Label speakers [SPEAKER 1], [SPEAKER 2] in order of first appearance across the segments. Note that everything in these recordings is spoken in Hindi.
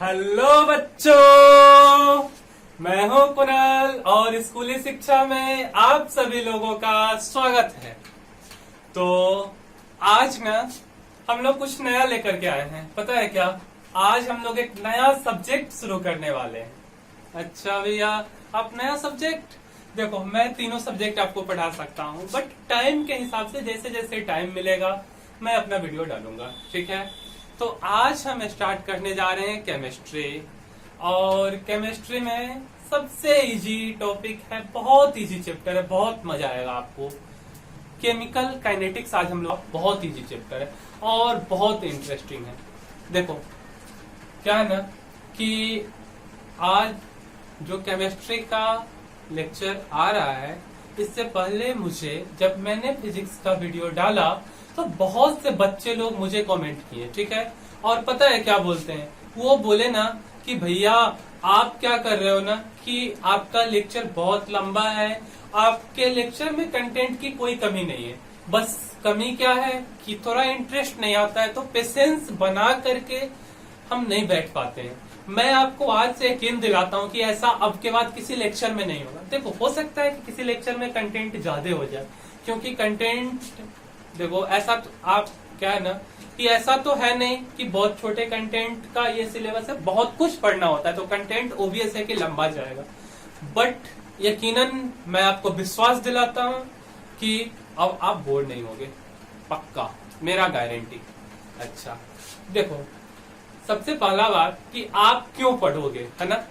[SPEAKER 1] हेलो बच्चों, मैं हूं कुणाल और स्कूली शिक्षा में आप सभी लोगों का स्वागत है। तो आज ना हम लोग कुछ नया लेकर के आए हैं। पता है क्या? आज हम लोग एक नया सब्जेक्ट शुरू करने वाले हैं। अच्छा भैया, आप नया सब्जेक्ट? देखो, मैं तीनों सब्जेक्ट आपको पढ़ा सकता हूँ, बट टाइम के हिसाब से जैसे जैसे टाइम मिलेगा मैं अपना वीडियो डालूंगा, ठीक है? तो आज हम स्टार्ट करने जा रहे हैं केमिस्ट्री। और केमिस्ट्री में सबसे इजी टॉपिक है, बहुत इजी चैप्टर है, बहुत मजा आएगा आपको। केमिकल काइनेटिक्स आज हम लोग, बहुत इजी चैप्टर है और बहुत इंटरेस्टिंग है। देखो क्या है ना कि आज जो केमिस्ट्री का लेक्चर आ रहा है, इससे पहले मुझे जब मैंने फिजिक्स का वीडियो डाला तो बहुत से बच्चे लोग मुझे कमेंट किए, ठीक है? और पता है क्या बोलते हैं? वो बोले ना कि भैया आप क्या कर रहे हो ना कि आपका लेक्चर बहुत लंबा है, आपके लेक्चर में कंटेंट की कोई कमी नहीं है, बस कमी क्या है कि थोड़ा इंटरेस्ट नहीं आता है, तो पेशेंस बना करके हम नहीं बैठ पाते हैं। मैं आपको आज से यकीन दिलाता हूं कि ऐसा अब के बाद किसी लेक्चर में नहीं होगा। देखो, हो सकता है कि किसी लेक्चर में कंटेंट ज्यादा हो जाए, क्योंकि कंटेंट देखो ऐसा तो आप क्या है ना कि ऐसा तो है नहीं कि बहुत छोटे कंटेंट का ये सिलेबस है, बहुत कुछ पढ़ना होता है, तो कंटेंट ओबियस है कि लंबा जाएगा। बट यकीनन मैं आपको विश्वास दिलाता हूं कि अब आप बोर नहीं होगे, पक्का, मेरा गारंटी। अच्छा देखो, सबसे पहला बात कि आप क्यों पढ़ोगे, है ना?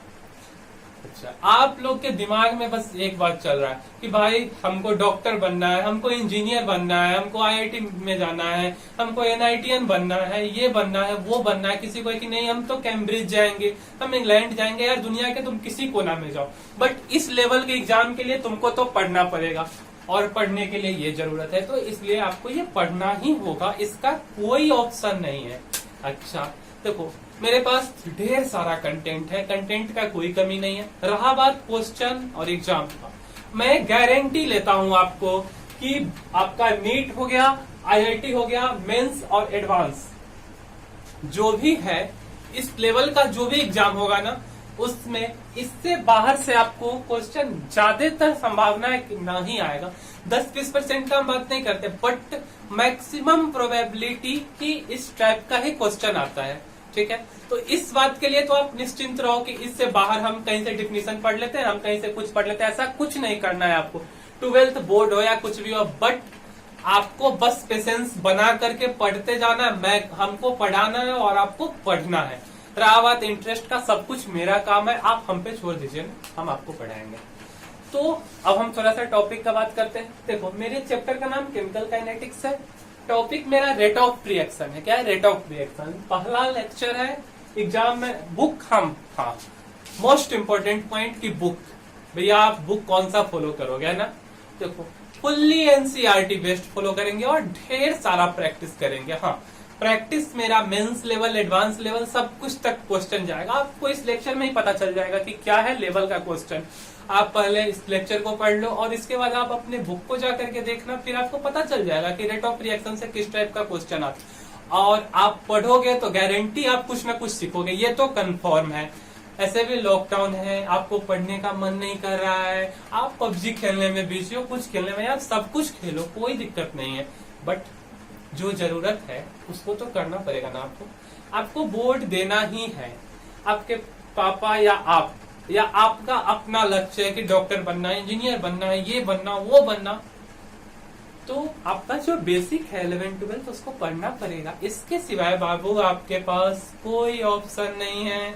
[SPEAKER 1] अच्छा, आप लोग के दिमाग में बस एक बात चल रहा है कि भाई हमको डॉक्टर बनना है, हमको इंजीनियर बनना है, हमको आईआईटी में जाना है, हमको एनआईटीएन बनना है, ये बनना है, वो बनना है। किसी को कि नहीं हम तो कैम्ब्रिज जाएंगे, हम इंग्लैंड जाएंगे। यार दुनिया के तुम किसी कोना में जाओ, बट इस लेवल के एग्जाम के लिए तुमको तो पढ़ना पड़ेगा, और पढ़ने के लिए ये जरूरत है, तो इसलिए आपको ये पढ़ना ही होगा, इसका कोई ऑप्शन नहीं है। अच्छा देखो, मेरे पास ढेर सारा कंटेंट है, कंटेंट का कोई कमी नहीं है। रहा बात क्वेश्चन और एग्जाम का, मैं गारंटी लेता हूं आपको कि आपका नीट हो गया, आईआईटी हो गया, मेंस और एडवांस जो भी है, इस लेवल का जो भी एग्जाम होगा ना, उसमें इससे बाहर से आपको क्वेश्चन ज्यादातर संभावना है कि ना ही आएगा। 10-20% का हम बात नहीं करते, बट मैक्सिमम प्रोबेबिलिटी कि इस टाइप का ही क्वेश्चन आता है, ठीक है? तो इस बात के लिए तो आप निश्चिंत रहो कि इससे बाहर हम कहीं से डिफिनीशन पढ़ लेते हैं, हम कहीं से कुछ पढ़ लेते हैं, ऐसा कुछ नहीं करना है आपको। 12th बोर्ड हो या कुछ भी हो, बट आपको बस पेशेंस बना करके पढ़ते जाना है। मैं हमको पढ़ाना है और आपको पढ़ना है। रहा बात इंटरेस्ट का, सब कुछ मेरा काम है, आप हम पे छोड़ दीजिए ना, हम आपको पढ़ाएंगे। तो अब हम थोड़ा सा टॉपिक का बात करते हैं। देखो, मेरे चैप्टर का नाम केमिकल काइनेटिक्स है, टॉपिक मेरा रेट ऑफ रिएक्शन है। क्या है? Rate of reaction. पहला लेक्चर है एग्जाम में। बुक, हम हाँ मोस्ट इंपोर्टेंट पॉइंट की बुक। भैया आप बुक कौन सा फॉलो करोगे, है ना? देखो, फुल्ली एनसीईआरटी बेस्ड फॉलो करेंगे और ढेर सारा प्रैक्टिस करेंगे। हाँ, प्रैक्टिस मेरा मेंस लेवल, एडवांस लेवल, सब कुछ तक क्वेश्चन जाएगा। आपको इस लेक्चर में ही पता चल जाएगा कि क्या है लेवल का क्वेश्चन। आप पहले इस लेक्चर को पढ़ लो और इसके बाद आप अपने बुक को जा करके देखना, फिर आपको पता चल जाएगा कि रेट ऑफ रिएक्शन से किस टाइप का क्वेश्चन आता है। और आप पढ़ोगे तो गारंटी आप कुछ ना कुछ सीखोगे, ये तो कंफर्म है। ऐसे भी लॉकडाउन है, आपको पढ़ने का मन नहीं कर रहा है, आप पबजी खेलने में बिजी हो, कुछ खेलने में, यार सब कुछ खेलो, कोई दिक्कत नहीं है, बट जो जरूरत है उसको तो करना पड़ेगा ना आपको। आपको बोर्ड देना ही है। आपके पापा या आप या आपका अपना लक्ष्य है कि डॉक्टर बनना है, इंजीनियर बनना है, ये बनना, वो बनना, तो आपका जो बेसिक है 11th-12th उसको पढ़ना पड़ेगा। इसके सिवाय बाबू आपके पास कोई ऑप्शन नहीं है।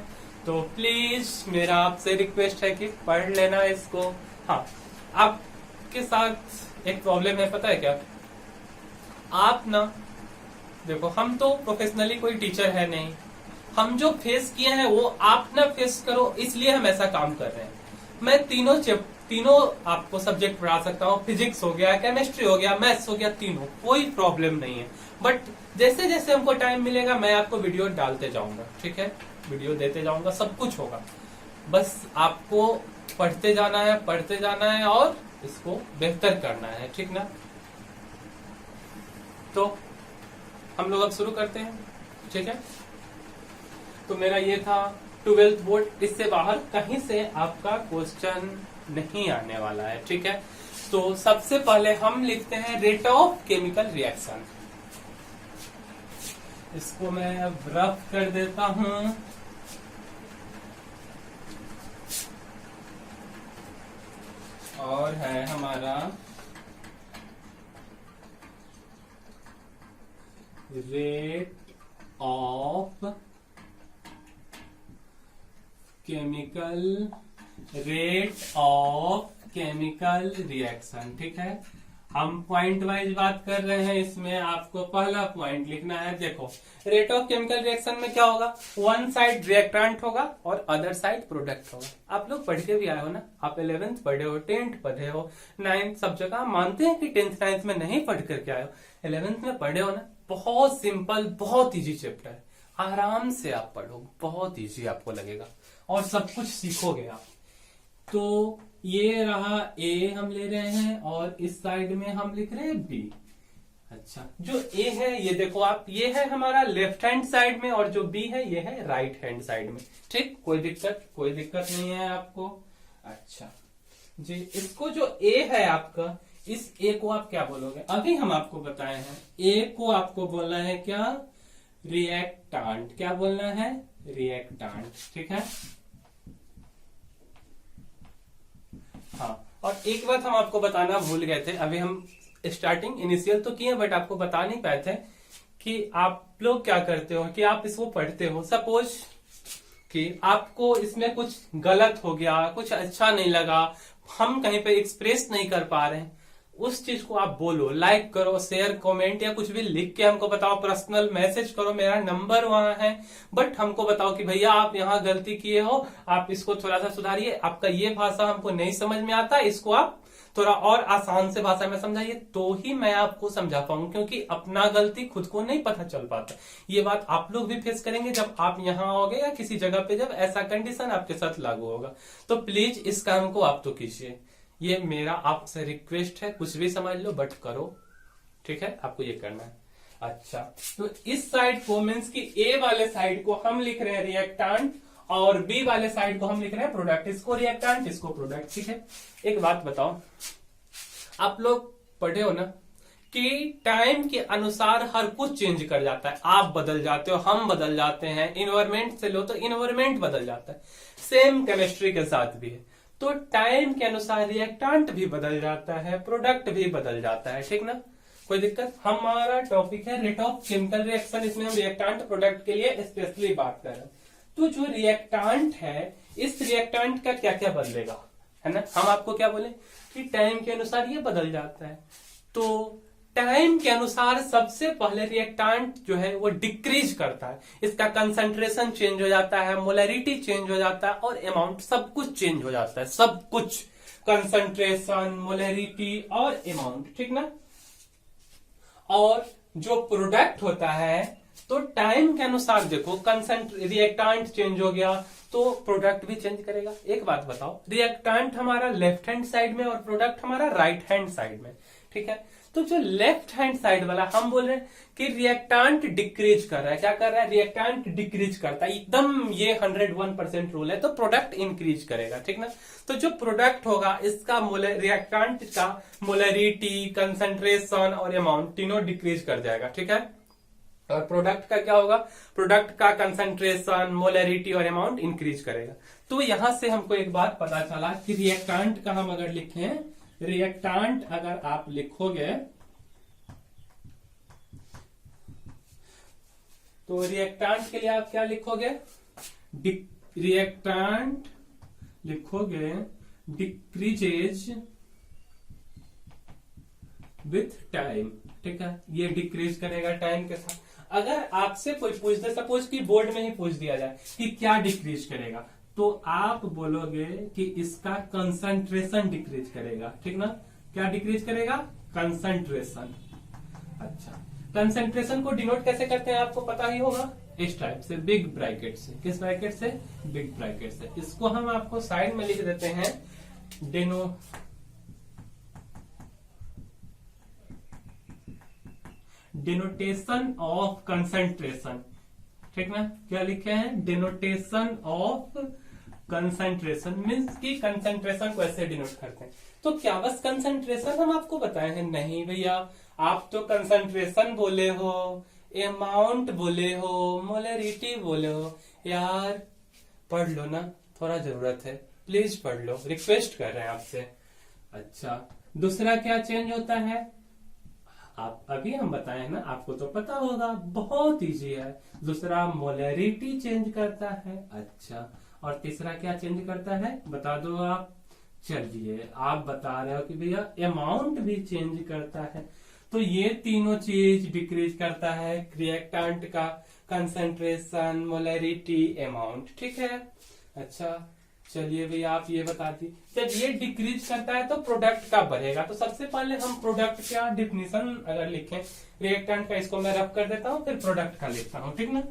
[SPEAKER 1] तो प्लीज मेरा आपसे रिक्वेस्ट है कि पढ़ लेना इसको। हाँ, आपके साथ एक प्रॉब्लम है, पता है क्या? आप ना देखो, हम तो प्रोफेशनली कोई टीचर है नहीं, हम जो फेस किए हैं वो आप ना फेस करो, इसलिए हम ऐसा काम कर रहे हैं। मैं तीनों आपको सब्जेक्ट पढ़ा सकता हूँ। फिजिक्स हो गया, केमिस्ट्री हो गया, मैथ्स हो गया, तीनों, कोई प्रॉब्लम नहीं है। बट जैसे जैसे हमको टाइम मिलेगा मैं आपको वीडियो डालते जाऊंगा, ठीक है? वीडियो देते जाऊंगा, सब कुछ होगा। बस आपको पढ़ते जाना है और इसको बेहतर करना है, ठीक ना? तो हम लोग अब शुरू करते हैं, ठीक है? तो मेरा ये था ट्वेल्थ बोर्ड, इससे बाहर कहीं से आपका क्वेश्चन नहीं आने वाला है, ठीक है। तो सबसे पहले हम लिखते हैं रेट ऑफ केमिकल रिएक्शन। इसको मैं अब रफ कर देता हूं। और है हमारा रेट ऑफ केमिकल रिएक्शन, ठीक है। हम पॉइंट वाइज बात कर रहे हैं, इसमें आपको पहला पॉइंट लिखना है। देखो, रेट ऑफ केमिकल रिएक्शन में क्या होगा, वन साइड रिएक्टेंट होगा और अदर साइड प्रोडक्ट होगा। आप लोग पढ़ के भी आए हो ना, आप 11th पढ़े हो, 10th पढ़े हो, 9th, सब जगह मानते हैं कि 10th 9th में नहीं पढ़ करके आए हो, 11th में पढ़े हो ना। बहुत सिंपल, बहुत इजी चैप्टर है, आराम से आप पढ़ो, बहुत इजी आपको लगेगा और सब कुछ सीखोगे आप। तो ये रहा ए हम ले रहे हैं और इस साइड में हम लिख रहे हैं बी। अच्छा, जो ए है ये देखो आप, ये है हमारा लेफ्ट हैंड साइड में और जो बी है ये है राइट हैंड साइड में, ठीक। कोई दिक्कत नहीं है आपको। अच्छा जी, इसको जो ए है आपका, इस ए को आप क्या बोलोगे, अभी हम आपको बताए हैं। ए को आपको बोलना है क्या, रिएक्टेंट। क्या बोलना है, रिएक्टेंट, ठीक है। हाँ, और एक बात हम आपको बताना भूल गए थे, अभी हम स्टार्टिंग इनिशियल तो किए बट आपको बता नहीं पाए थे कि आप लोग क्या करते हो कि आप इसको पढ़ते हो, सपोज कि आपको इसमें कुछ गलत हो गया, कुछ अच्छा नहीं लगा, हम कहीं पे एक्सप्रेस नहीं कर पा रहे हैं, उस चीज को आप बोलो, लाइक करो, शेयर, कमेंट या कुछ भी लिख के हमको बताओ, पर्सनल मैसेज करो, मेरा नंबर वहां है। बट हमको बताओ कि भैया आप यहाँ गलती किए हो, आप इसको थोड़ा सा सुधारिए, आपका ये भाषा हमको नहीं समझ में आता, इसको आप थोड़ा और आसान से भाषा में समझाइए, तो ही मैं आपको समझा पाऊंगा, क्योंकि अपना गलती खुद को नहीं पता चल पाता। ये बात आप लोग भी फेस करेंगे जब आप यहाँ आओगे या किसी जगह पे जब ऐसा कंडीशन आपके साथ लागू होगा। तो प्लीज इस काम को आप तो कीजिए, ये मेरा आपसे रिक्वेस्ट है, कुछ भी समझ लो बट करो, ठीक है, आपको ये करना है। अच्छा, तो इस साइड को मीन्स कि ए वाले साइड को हम लिख रहे हैं रिएक्टेंट और बी वाले साइड को हम लिख रहे हैं प्रोडक्ट। इसको रिएक्टेंट, इसको प्रोडक्ट, ठीक है। एक बात बताओ, आप लोग पढ़े हो ना कि टाइम के अनुसार हर कुछ चेंज कर जाता है, आप बदल जाते हो, हम बदल जाते हैं, इन्वायरमेंट से लो तो इन्वायरमेंट बदल जाता है, सेम केमिस्ट्री के साथ भी है। तो टाइम के अनुसार रिएक्टेंट भी बदल जाता है, प्रोडक्ट भी बदल जाता है, ठीक ना, कोई दिक्कत। हमारा टॉपिक है रेट ऑफ केमिकल रिएक्शन, इसमें हम रिएक्टेंट प्रोडक्ट के लिए स्पेशली बात कर रहे हैं। तो जो रिएक्टेंट है, इस रिएक्टेंट का क्या क्या बदलेगा, है ना। हम आपको क्या बोले कि टाइम के अनुसार ये बदल जाता है। तो टाइम के अनुसार सबसे पहले रिएक्टेंट जो है वो डिक्रीज करता है, इसका कंसंट्रेशन चेंज हो जाता है, मोलरिटी चेंज हो जाता है और अमाउंट, सब कुछ चेंज हो जाता है, सब कुछ, कंसंट्रेशन, मोलरिटी और अमाउंट, ठीक ना। और जो प्रोडक्ट होता है, तो टाइम के अनुसार देखो, रिएक्टेंट चेंज हो गया तो प्रोडक्ट भी चेंज करेगा। एक बात बताओ, रिएक्टेंट हमारा लेफ्ट हैंड साइड में और प्रोडक्ट हमारा राइट हैंड साइड में, ठीक है। तो जो लेफ्ट हैंड साइड वाला हम बोल रहे हैं कि रिएक्टेंट डिक्रीज कर रहा है, क्या कर रहा है, रिएक्टेंट डिक्रीज करता है, एकदम ये 101% रूल है, तो प्रोडक्ट इंक्रीज करेगा, ठीक ना। तो जो प्रोडक्ट होगा, इसका रिएक्टेंट का मोलरिटी, कंसंट्रेशन और अमाउंट तीनों डिक्रीज कर जाएगा, ठीक है। और प्रोडक्ट का क्या होगा, प्रोडक्ट का कंसंट्रेशन, मोलरिटी और अमाउंट इंक्रीज करेगा। तो यहां से हमको एक बात पता चला कि रिएक्टेंट का हम अगर लिखें, रिएक्टेंट अगर आप लिखोगे तो रिएक्टेंट के लिए आप क्या लिखोगे, रिएक्टेंट लिखोगे डिक्रीजेज विथ टाइम, ठीक है। ये डिक्रीज करेगा टाइम के साथ। अगर आपसे कोई पूछ दे, सपोज कि बोर्ड में ही पूछ दिया जाए कि क्या डिक्रीज करेगा, तो आप बोलोगे कि इसका कंसंट्रेशन डिक्रीज करेगा, ठीक ना। क्या डिक्रीज करेगा, कंसंट्रेशन। अच्छा, कंसंट्रेशन को डिनोट कैसे करते हैं आपको पता ही होगा, इस टाइप से, बिग ब्रैकेट से। किस ब्रैकेट से, बिग ब्रैकेट से। इसको हम आपको साइड में लिख देते हैं, डिनोटेशन ऑफ कंसंट्रेशन, ठीक ना। क्या लिखे हैं, डिनोटेशन ऑफ कंसंट्रेशन, मीन्स की कंसंट्रेशन को ऐसे डिनोट करते हैं। तो क्या बस कंसंट्रेशन हम आपको बताए हैं? नहीं भैया, आप तो कंसंट्रेशन बोले हो, अमाउंट बोले हो, मोलरिटी बोले हो। यार पढ़ लो ना, थोड़ा जरूरत है, प्लीज पढ़ लो, रिक्वेस्ट कर रहे हैं आपसे। अच्छा, दूसरा क्या चेंज होता है, आप अभी हम बताए ना, आपको तो पता होगा, बहुत इजी है। दूसरा मोलरिटी चेंज करता है। अच्छा, और तीसरा क्या चेंज करता है, बता दो आप। चलिए, आप बता रहे हो कि भैया अमाउंट भी चेंज करता है। तो ये तीनों चीज डिक्रीज करता है, रिएक्टेंट का कंसंट्रेशन, मोलरिटी, अमाउंट, ठीक है। अच्छा, चलिए भैया आप ये बता दी, जब ये डिक्रीज करता है तो प्रोडक्ट का बढ़ेगा। तो सबसे पहले हम प्रोडक्ट का डिफिनीशन अगर लिखें रिएक्टेंट का, इसको मैं रफ कर देता हूं, फिर प्रोडक्ट का लिखता हूं, ठीक ना।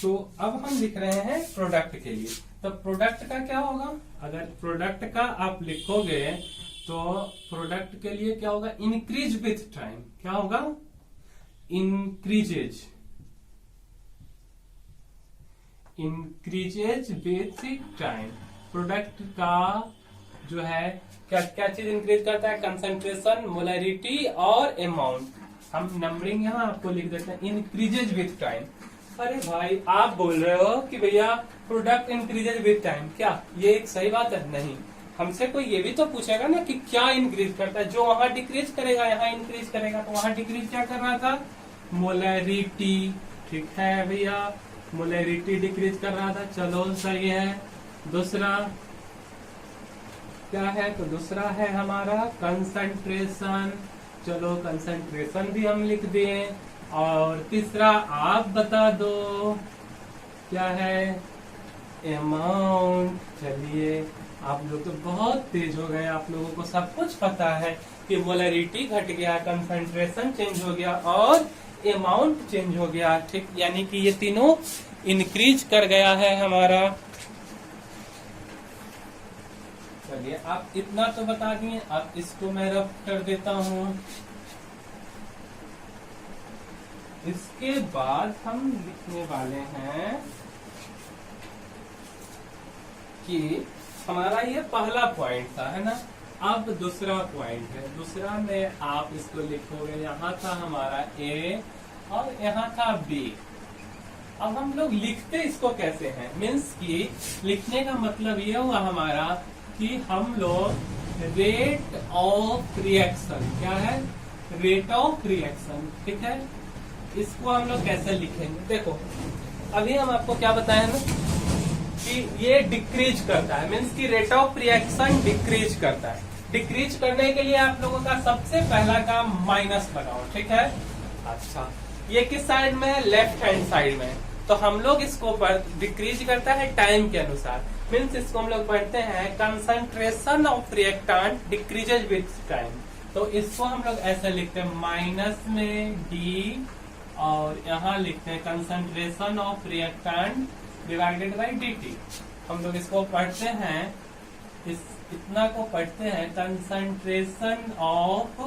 [SPEAKER 1] तो अब हम लिख रहे हैं प्रोडक्ट के लिए। तो प्रोडक्ट का क्या होगा, अगर प्रोडक्ट का आप लिखोगे तो प्रोडक्ट के लिए क्या होगा, इंक्रीज विथ टाइम। क्या होगा, इंक्रीजेज विथ टाइम। प्रोडक्ट का जो है क्या क्या चीज इंक्रीज करता है, कंसंट्रेशन, मोलरिटी और अमाउंट। हम नंबरिंग यहाँ आपको लिख देते हैं, इंक्रीजेज विथ टाइम। अरे भाई आप बोल रहे हो कि भैया प्रोडक्ट इंक्रीजेज विथ टाइम, क्या ये एक सही बात है? नहीं, हमसे कोई ये भी तो पूछेगा ना कि क्या इंक्रीज करता है। जो वहां डिक्रीज करेगा यहाँ इंक्रीज करेगा, तो वहां डिक्रीज क्या कर रहा था, मोलरिटी, ठीक है भैया, मोलरिटी डिक्रीज कर रहा था। चलो सही है। दूसरा क्या है, तो दूसरा है हमारा कंसंट्रेशन। चलो कंसंट्रेशन भी हम लिख दिए। और तीसरा आप बता दो क्या है, अमाउंट। चलिए, आप लोग तो बहुत तेज हो गए, आप लोगों को सब कुछ पता है कि मोलरिटी घट गया, कंसंट्रेशन चेंज हो गया और अमाउंट चेंज हो गया, ठीक। यानी कि ये तीनों इंक्रीज कर गया है हमारा। चलिए, आप इतना तो बता दिए, अब इसको मैं रफ कर देता हूं। इसके बाद हम लिखने वाले हैं कि हमारा ये पहला पॉइंट था, है ना। अब दूसरा पॉइंट है, दूसरा में आप इसको लिखोगे, यहाँ था हमारा ए और यहाँ था बी। अब हम लोग लिखते इसको कैसे हैं, मीन्स कि लिखने का मतलब ये हुआ हमारा कि हम लोग रेट ऑफ रिएक्शन, क्या है, रेट ऑफ रिएक्शन, ठीक है, इसको हम लोग कैसे लिखेंगे। देखो, अभी हम आपको क्या बताए ना कि ये डिक्रीज करता है, मीन्स कि रेट ऑफ रिएक्शन डिक्रीज करता है। डिक्रीज करने के लिए आप लोगों का सबसे पहला काम माइनस लगाओ, ठीक है। अच्छा, ये किस साइड में है, लेफ्ट हैंड साइड में। तो हम लोग इसको डिक्रीज करता है टाइम के अनुसार, मीन्स इसको हम लोग पढ़ते हैं concentration of reactant decreases with time. तो इसको हम लोग ऐसे लिखते हैं, माइनस में डी, और यहाँ लिखते हैं concentration of reactant divided by dt। हम लोग इसको पढ़ते हैं, इतना को पढ़ते हैं concentration of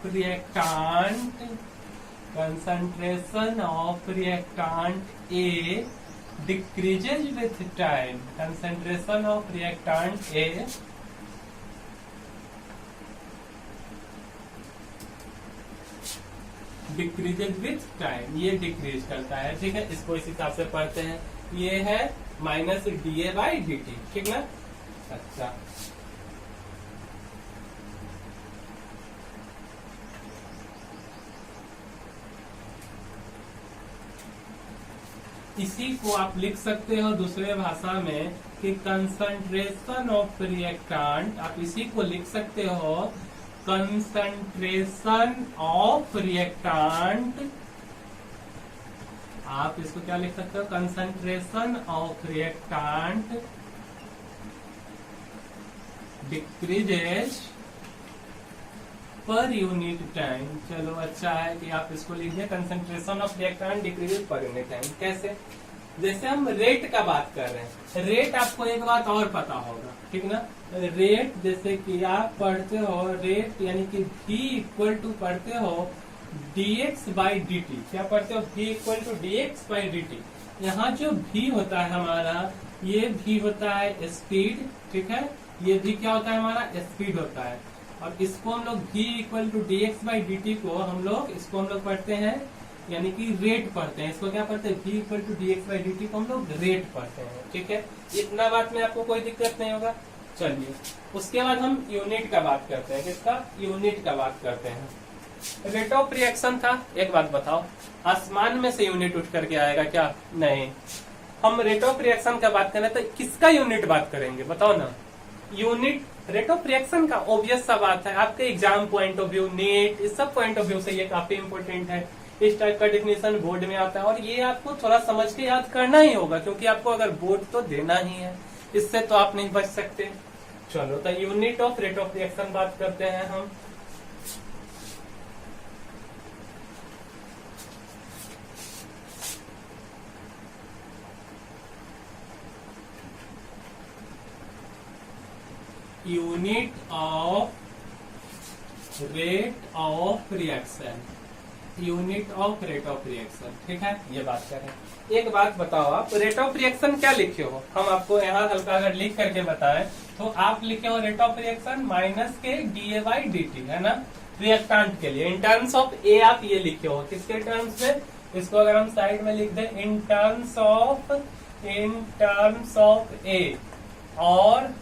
[SPEAKER 1] reactant A decreases with time। concentration of reactant A decreases with time, ये डिक्रीज करता है, ठीक है। इसको इस हिसाब से पढ़ते हैं, ये है माइनस DA बाई dt, ठीक ना। अच्छा, इसी को आप लिख सकते हो दूसरे भाषा में कि कंसंट्रेशन ऑफ रिएक्टेंट, आप इसी को लिख सकते हो कंसंट्रेशन ऑफ रिएक्टेंट। आप इसको क्या लिख सकते हो, concentration of reactant decreases per unit time. चलो अच्छा है कि आप इसको लिखिए, concentration of reactant decreases per unit time. कैसे, जैसे हम रेट का बात कर रहे हैं, रेट आपको एक बात और पता होगा, ठीक ना। रेट जैसे कि आप पढ़ते हो रेट यानी कि v इक्वल टू पढ़ते हो dx बाई dt। क्या पढ़ते हो? v equal to dx by dt। यहाँ जो v होता है हमारा, ये v होता है स्पीड, ठीक है। ये v क्या होता है? हमारा स्पीड होता है। और इसको हम लोग v equal to dx by dt को हम लोग पढ़ते हैं यानी कि रेट पढ़ते हैं। इसको क्या पढ़ते हैं? v equal to dx by dt को हम लोग रेट पढ़ते हैं, ठीक है। इतना बात में आपको कोई दिक्कत नहीं होगा। चलिए उसके बाद हम यूनिट का बात करते हैं। किसका? यूनिट का बात करते हैं। रेट ऑफ रिएक्शन था। एक बात बताओ, आसमान में से यूनिट उठ करके आएगा क्या? नहीं। हम रेट ऑफ रिएक्शन का बात करें तो किसका यूनिट बात करेंगे? बताओ ना। यूनिट रेट ऑफ रिएक्शन का ऑब्वियस सा बात है, आपके exam point of view, NEET, इस सब पॉइंट ऑफ व्यू से ये काफी इंपॉर्टेंट है। इस टाइप का डिफिनेशन बोर्ड में आता है और ये आपको थोड़ा समझ के याद करना ही होगा, क्योंकि आपको अगर बोर्ड तो देना ही है, इससे तो आप नहीं बच सकते। चलो तो unit of rate of reaction बात करते हैं हम। Unit of rate of reaction, unit of rate of reaction, ठीक है। ये बात करें। एक बात बताओ, आप रेट ऑफ रिएक्शन क्या लिखे हो? हम आपको यहाँ हल्का अगर लिख करके बताएं तो आप लिखे हो रेट ऑफ रिएक्शन माइनस के D A by d T, है ना, रिएक्टेंट के लिए। इन टर्म्स ऑफ ए आप ये लिखे हो। किसके टर्म्स में? इसको अगर हम साइड में लिख दें, इन टर्म्स ऑफ ए और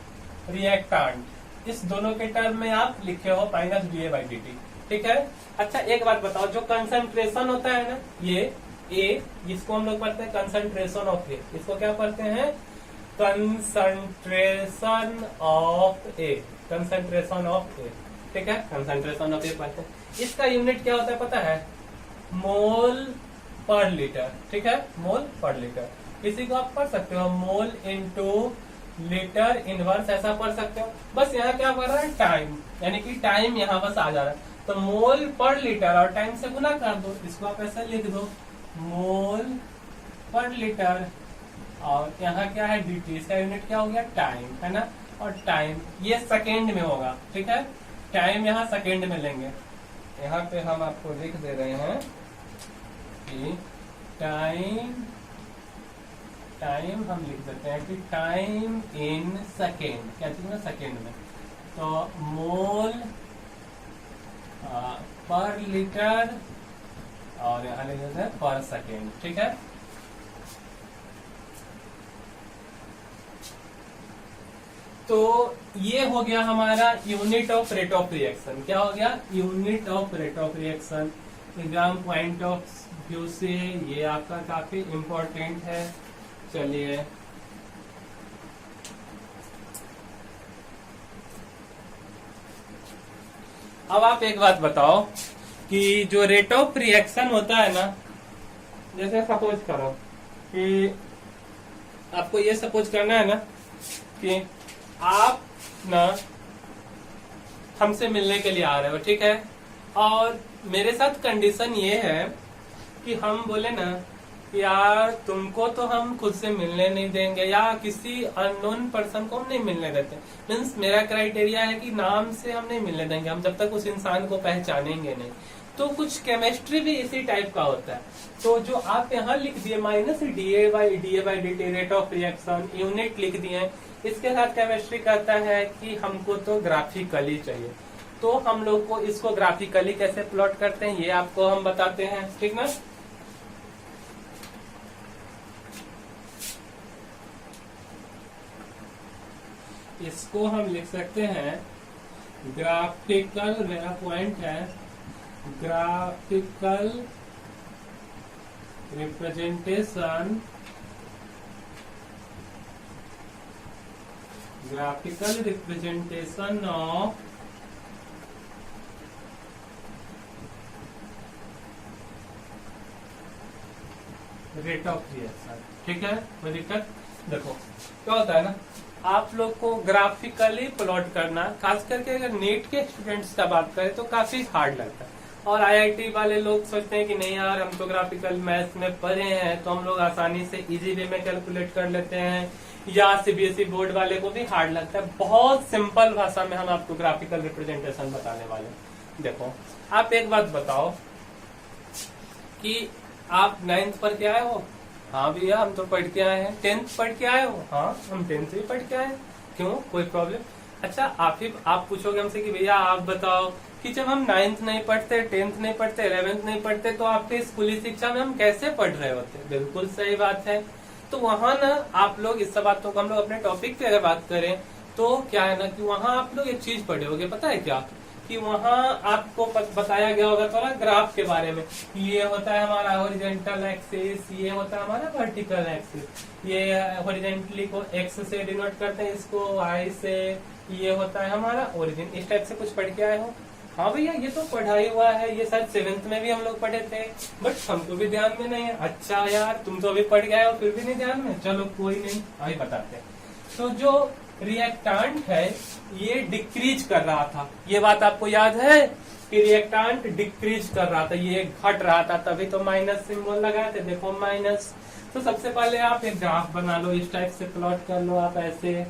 [SPEAKER 1] रिएक्टेंट, इस दोनों के टर्म में आप लिखे हो minus D A by d T, ठीक है। अच्छा एक बात बताओ, जो कंसंट्रेशन होता है ना, ये ए, जिसको हम लोग पढ़ते हैं कंसंट्रेशन ऑफ ए, इसको क्या पढ़ते हैं? Concentration of A, concentration of A, ठीक है। कंसंट्रेशन ऑफ ए पढ़ते हैं। इसका यूनिट क्या होता है पता है? मोल पर लीटर, ठीक है। मोल पर लीटर। इसी को आप पढ़ सकते हो मोल इनटू लीटर इनवर्स, ऐसा पढ़ सकते हो। बस यहाँ क्या पढ़ रहा है? टाइम, यानी कि टाइम यहाँ बस आ जा रहा है। तो मोल पर लीटर और टाइम से गुना कर दो, इसको आप ऐसा लिख दो, मोल पर लीटर, और यहाँ क्या है? dt। इसका यूनिट क्या हो गया? टाइम, है ना। और टाइम ये सेकेंड में होगा, ठीक है। टाइम यहाँ सेकेंड में लेंगे। यहाँ पे हम आपको लिख दे रहे हैं कि टाइम हम लिख देते हैं कि टाइम इन सेकेंड, क्या चीज में? सेकेंड में। तो मोल पर लीटर और यहाँ लिख देते हैं पर सेकेंड, ठीक है। तो ये हो गया हमारा unit of rate of reaction. क्या हो गया? Unit of rate of reaction. Exam point of view से ये आपका काफी इम्पोर्टेंट है। चलिए अब आप एक बात बताओ कि जो रेट ऑफ रिएक्शन होता है ना, जैसे सपोज करो कि आपको ये सपोज करना है ना कि आप ना हमसे मिलने के लिए आ रहे हो, ठीक है। और मेरे साथ कंडीशन ये है कि हम बोले ना कि यार तुमको तो हम खुद से मिलने नहीं देंगे या किसी अननोन पर्सन को हम नहीं मिलने देते। मीन्स मेरा क्राइटेरिया है कि नाम से हम नहीं मिलने देंगे हम जब तक उस इंसान को पहचानेंगे नहीं। तो कुछ केमिस्ट्री भी इसी टाइप का होता है। तो जो आप यहाँ लिख दिए minus D A by d T rate of reaction, unit लिख दिए, इसके साथ केमिस्ट्री कहता है कि हमको तो ग्राफिकली चाहिए। तो हम लोग को इसको ग्राफिकली कैसे प्लॉट करते हैं ये आपको हम बताते हैं, ठीक ना। इसको हम लिख सकते हैं ग्राफिकल, मेरा पॉइंट है graphical representation, graphical representation of rate of reaction, ठीक है। कोई दिक्कत? देखो क्या होता है ना, आप लोग को ग्राफिकली प्लॉट करना, खास करके अगर नीट के स्टूडेंट्स का बात करें तो काफी हार्ड लगता है। और आईआईटी वाले लोग सोचते हैं कि नहीं यार, हम तो ग्राफिकल मैथ्स में पढ़े हैं तो हम लोग आसानी से इजी वे में कैलकुलेट कर लेते हैं, या सीबीएसई बोर्ड वाले को भी हार्ड लगता है। बहुत सिंपल भाषा में हम आपको ग्राफिकल रिप्रेजेंटेशन बताने वाले हैं। देखो, आप एक बात बताओ कि आप 9th पढ़ के आए हो? हाँ भैया, हम तो पढ़ के आए हैं। 10th पढ़ के आए हो? हाँ, हम 10th भी पढ़ के आए हैं। क्यों, कोई प्रॉब्लम? अच्छा, आप पूछोगे हमसे कि भैया आप बताओ कि जब हम 9th नहीं पढ़ते, 10th नहीं पढ़ते, 11th नहीं पढ़ते, तो आपके स्कूली शिक्षा में हम कैसे पढ़ रहे होते? बिल्कुल सही बात है। तो वहां ना आप लोग, इस सब बातों को हम लोग अपने टॉपिक पे अगर बात करें तो क्या है ना कि वहां आप लोग एक चीज पढ़े होगे, पता है क्या? कि वहां आपको बताया गया होगा थोड़ा ग्राफ के बारे में। ये होता है हमारा हॉरिजॉन्टल एक्सिस, ये होता है हमारा वर्टिकल एक्सिस। ये हॉरिजॉन्टली को एक्स से डिनोट करते हैं, इसको वाई से। ये होता है हमारा ओरिजिन। इस टाइप से कुछ पढ़ के आए हो? हाँ भैया, ये तो पढ़ाई हुआ है, ये शायद 7th में भी हम लोग पढ़े थे, बट हमको भी ध्यान में नहीं है। अच्छा यार, तुम तो अभी पढ़ गए हो फिर भी नहीं ध्यान में? चलो कोई नहीं, अभी बताते हैं। तो जो रिएक्टेंट है ये डिक्रीज कर रहा था, ये बात आपको याद है कि रिएक्टेंट डिक्रीज कर रहा था, ये घट रहा था, तभी तो माइनस सिंबल लगाए थे। देखो माइनस। तो सबसे पहले आप एक ग्राफ बना लो, इस टाइप से प्लॉट कर लो आप ऐसे।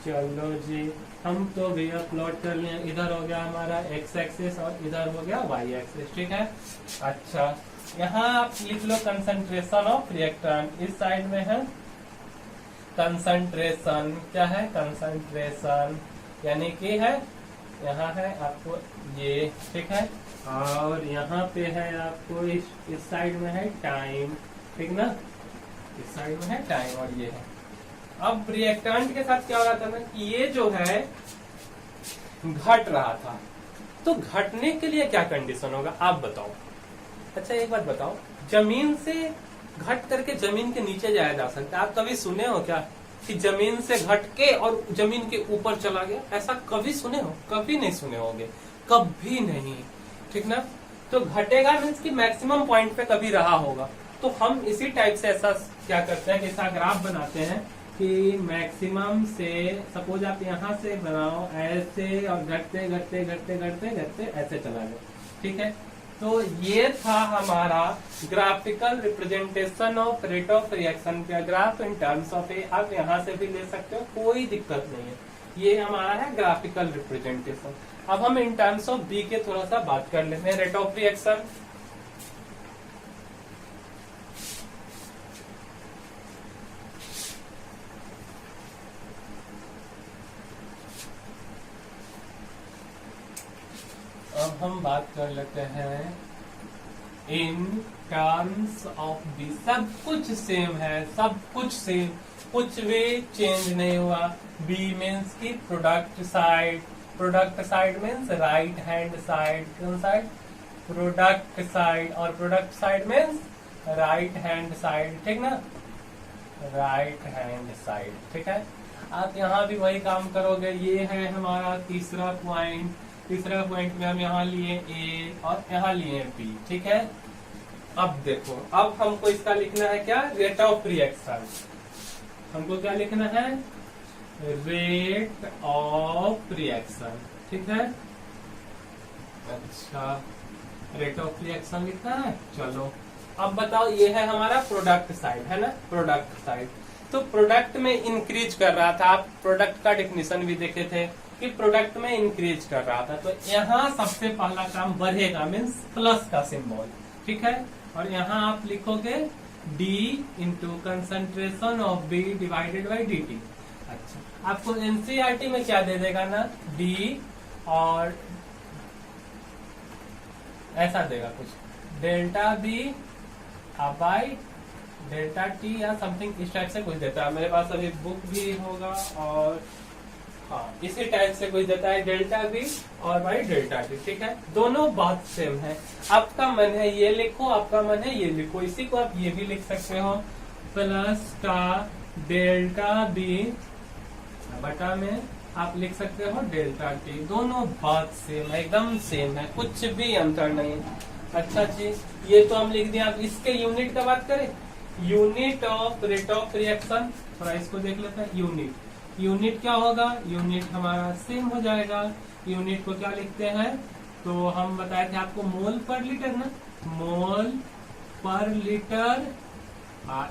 [SPEAKER 1] चलो जी, हम तो भैया प्लॉट कर लिए। इधर हो गया हमारा एक्स एक्सिस और इधर हो गया वाई एक्सिस, ठीक है। अच्छा, यहाँ आप लिख लो कंसंट्रेशन ऑफ रिएक्टेंट। इस साइड में है कंसंट्रेशन। क्या है? कंसंट्रेशन, यानी कि है यहाँ है आपको ये, ठीक है। और यहाँ पे है आपको इस साइड में है टाइम, ठीक ना, इस साइड में है टाइम और ये है। अब रिएक्टेंट के साथ क्या हो रहा था ना कि ये जो है घट रहा था, तो घटने के लिए क्या कंडीशन होगा आप बताओ। अच्छा एक बात बताओ, जमीन से घट करके जमीन के नीचे जाया जा सकता है? आप कभी सुने हो क्या कि जमीन से घट के और जमीन के ऊपर चला गया? ऐसा कभी सुने हो? कभी नहीं सुने होंगे, कभी नहीं, ठीक ना। तो घटेगा मीन्स कि मैक्सिमम पॉइंट पे कभी रहा होगा। तो हम इसी टाइप से ऐसा क्या करते हैं कि ऐसा ग्राफ बनाते हैं कि मैक्सिमम से, सपोज आप यहाँ से बनाओ ऐसे और घटते घटते घटते घटते घटते ऐसे चला गया, ठीक है। तो ये था हमारा graphical representation of rate of reaction का ग्राफ इन टर्म्स ऑफ ए। आप यहाँ से भी ले सकते हो, कोई दिक्कत नहीं है। ये हमारा है ग्राफिकल रिप्रेजेंटेशन। अब हम इन टर्म्स ऑफ बी के थोड़ा सा बात कर लेते हैं, रेट ऑफ रिएक्शन। अब हम बात कर लेते हैं इन टर्म्स ऑफ बी। सब कुछ सेम है, सब कुछ सेम, कुछ भी चेंज नहीं हुआ। बी मीन्स की product side, product side means right hand side. कौन साइड? Product side. और product side means right hand side, ठीक ना, राइट हैंड साइड, ठीक है। आप यहाँ भी वही काम करोगे। ये है हमारा तीसरा पॉइंट। तीसरा पॉइंट में हम यहाँ लिए ए और यहाँ लिए बी, ठीक है। अब देखो, अब हमको इसका लिखना है क्या? Rate of reaction. हमको क्या लिखना है? रेट ऑफ रिएक्शन, ठीक है। अच्छा, रेट ऑफ रिएक्शन लिखना है। चलो अब बताओ, ये है हमारा प्रोडक्ट साइड, है ना, प्रोडक्ट साइड। तो प्रोडक्ट में इंक्रीज कर रहा था। आप प्रोडक्ट का डेफिनेशन भी देखे थे कि प्रोडक्ट में इंक्रीज कर रहा था। तो यहाँ सबसे पहला काम बढ़ेगा मीन्स प्लस का सिंबल, ठीक है। और यहाँ आप लिखोगे D into concentration of B divided by dt। अच्छा, आपको एनसीईआरटी में क्या दे देगा ना, D और ऐसा देगा कुछ delta B by delta T या समथिंग इस टाइप से कुछ देता है। मेरे पास अभी बुक भी होगा और हाँ इसी टाइप से कुछ देता है, डेल्टा बी और बाई डेल्टा टी, ठीक है। दोनों बात सेम है। आपका मन है ये लिखो, आपका मन है ये लिखो, इसी को आप ये भी लिख सकते हो, प्लस का डेल्टा बी बटा में आप लिख सकते हो डेल्टा टी। दोनों बात सेम है, एकदम सेम है, कुछ भी अंतर नहीं है। अच्छा जी, ये तो हम लिख दिए। आप इसके यूनिट का बात करें, unit of rate of reaction, थोड़ा इसको देख लेते हैं। यूनिट, यूनिट क्या होगा? यूनिट हमारा सेम हो जाएगा। यूनिट को क्या लिखते हैं? तो हम बताए थे आपको मोल पर लीटर ना, मोल पर लीटर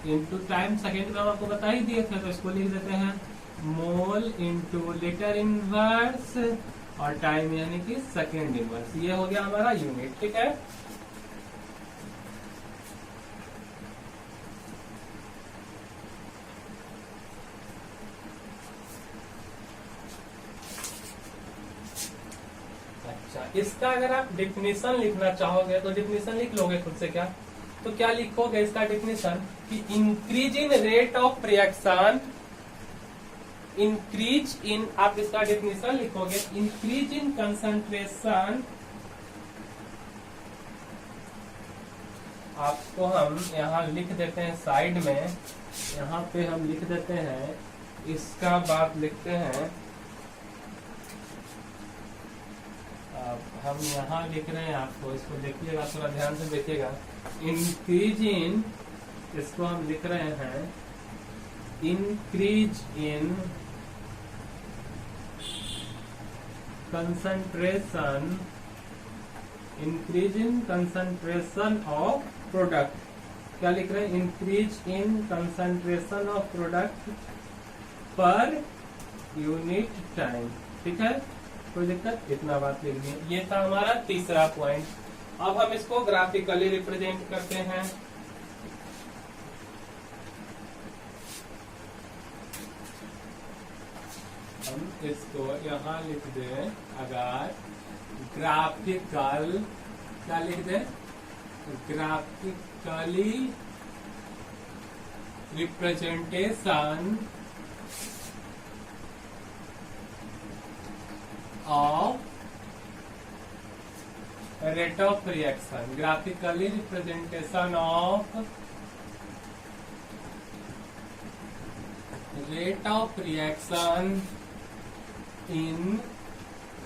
[SPEAKER 1] इनटू टाइम सेकेंड में हम आपको बता ही दिए थे, तो इसको लिख देते हैं मोल इनटू लीटर इनवर्स और टाइम यानी कि सेकेंड इनवर्स। ये हो गया हमारा यूनिट, ठीक है। अच्छा, इसका अगर आप डिफिनेशन लिखना चाहोगे तो डिफिनेशन लिख लोगे खुद से क्या? तो क्या लिखोगे इसका डिफिनेशन कि increase in rate of reaction, increase in, आप इसका डेफिनेशन लिखोगे इंक्रीज इन कंसंट्रेशन, आपको हम यहाँ लिख देते हैं साइड में, यहाँ पे हम लिख देते हैं, इसका बात लिखते हैं, हम यहाँ लिख रहे हैं, आपको इसको देखिएगा, थोड़ा ध्यान से देखिएगा। इंक्रीज इन, इसको हम लिख रहे हैं increase in concentration, increase in concentration of product. क्या लिख रहे हैं? Increase in concentration of product per unit time, ठीक है, कोई दिक्कत? इतना बात लिख दिए। ये था हमारा तीसरा पॉइंट। अब हम इसको ग्राफिकली रिप्रेजेंट करते हैं। हम इसको यहाँ लिख दें, अगर ग्राफिकल, क्या लिख दें? Graphically representation of rate of reaction, graphically representation of rate of reaction in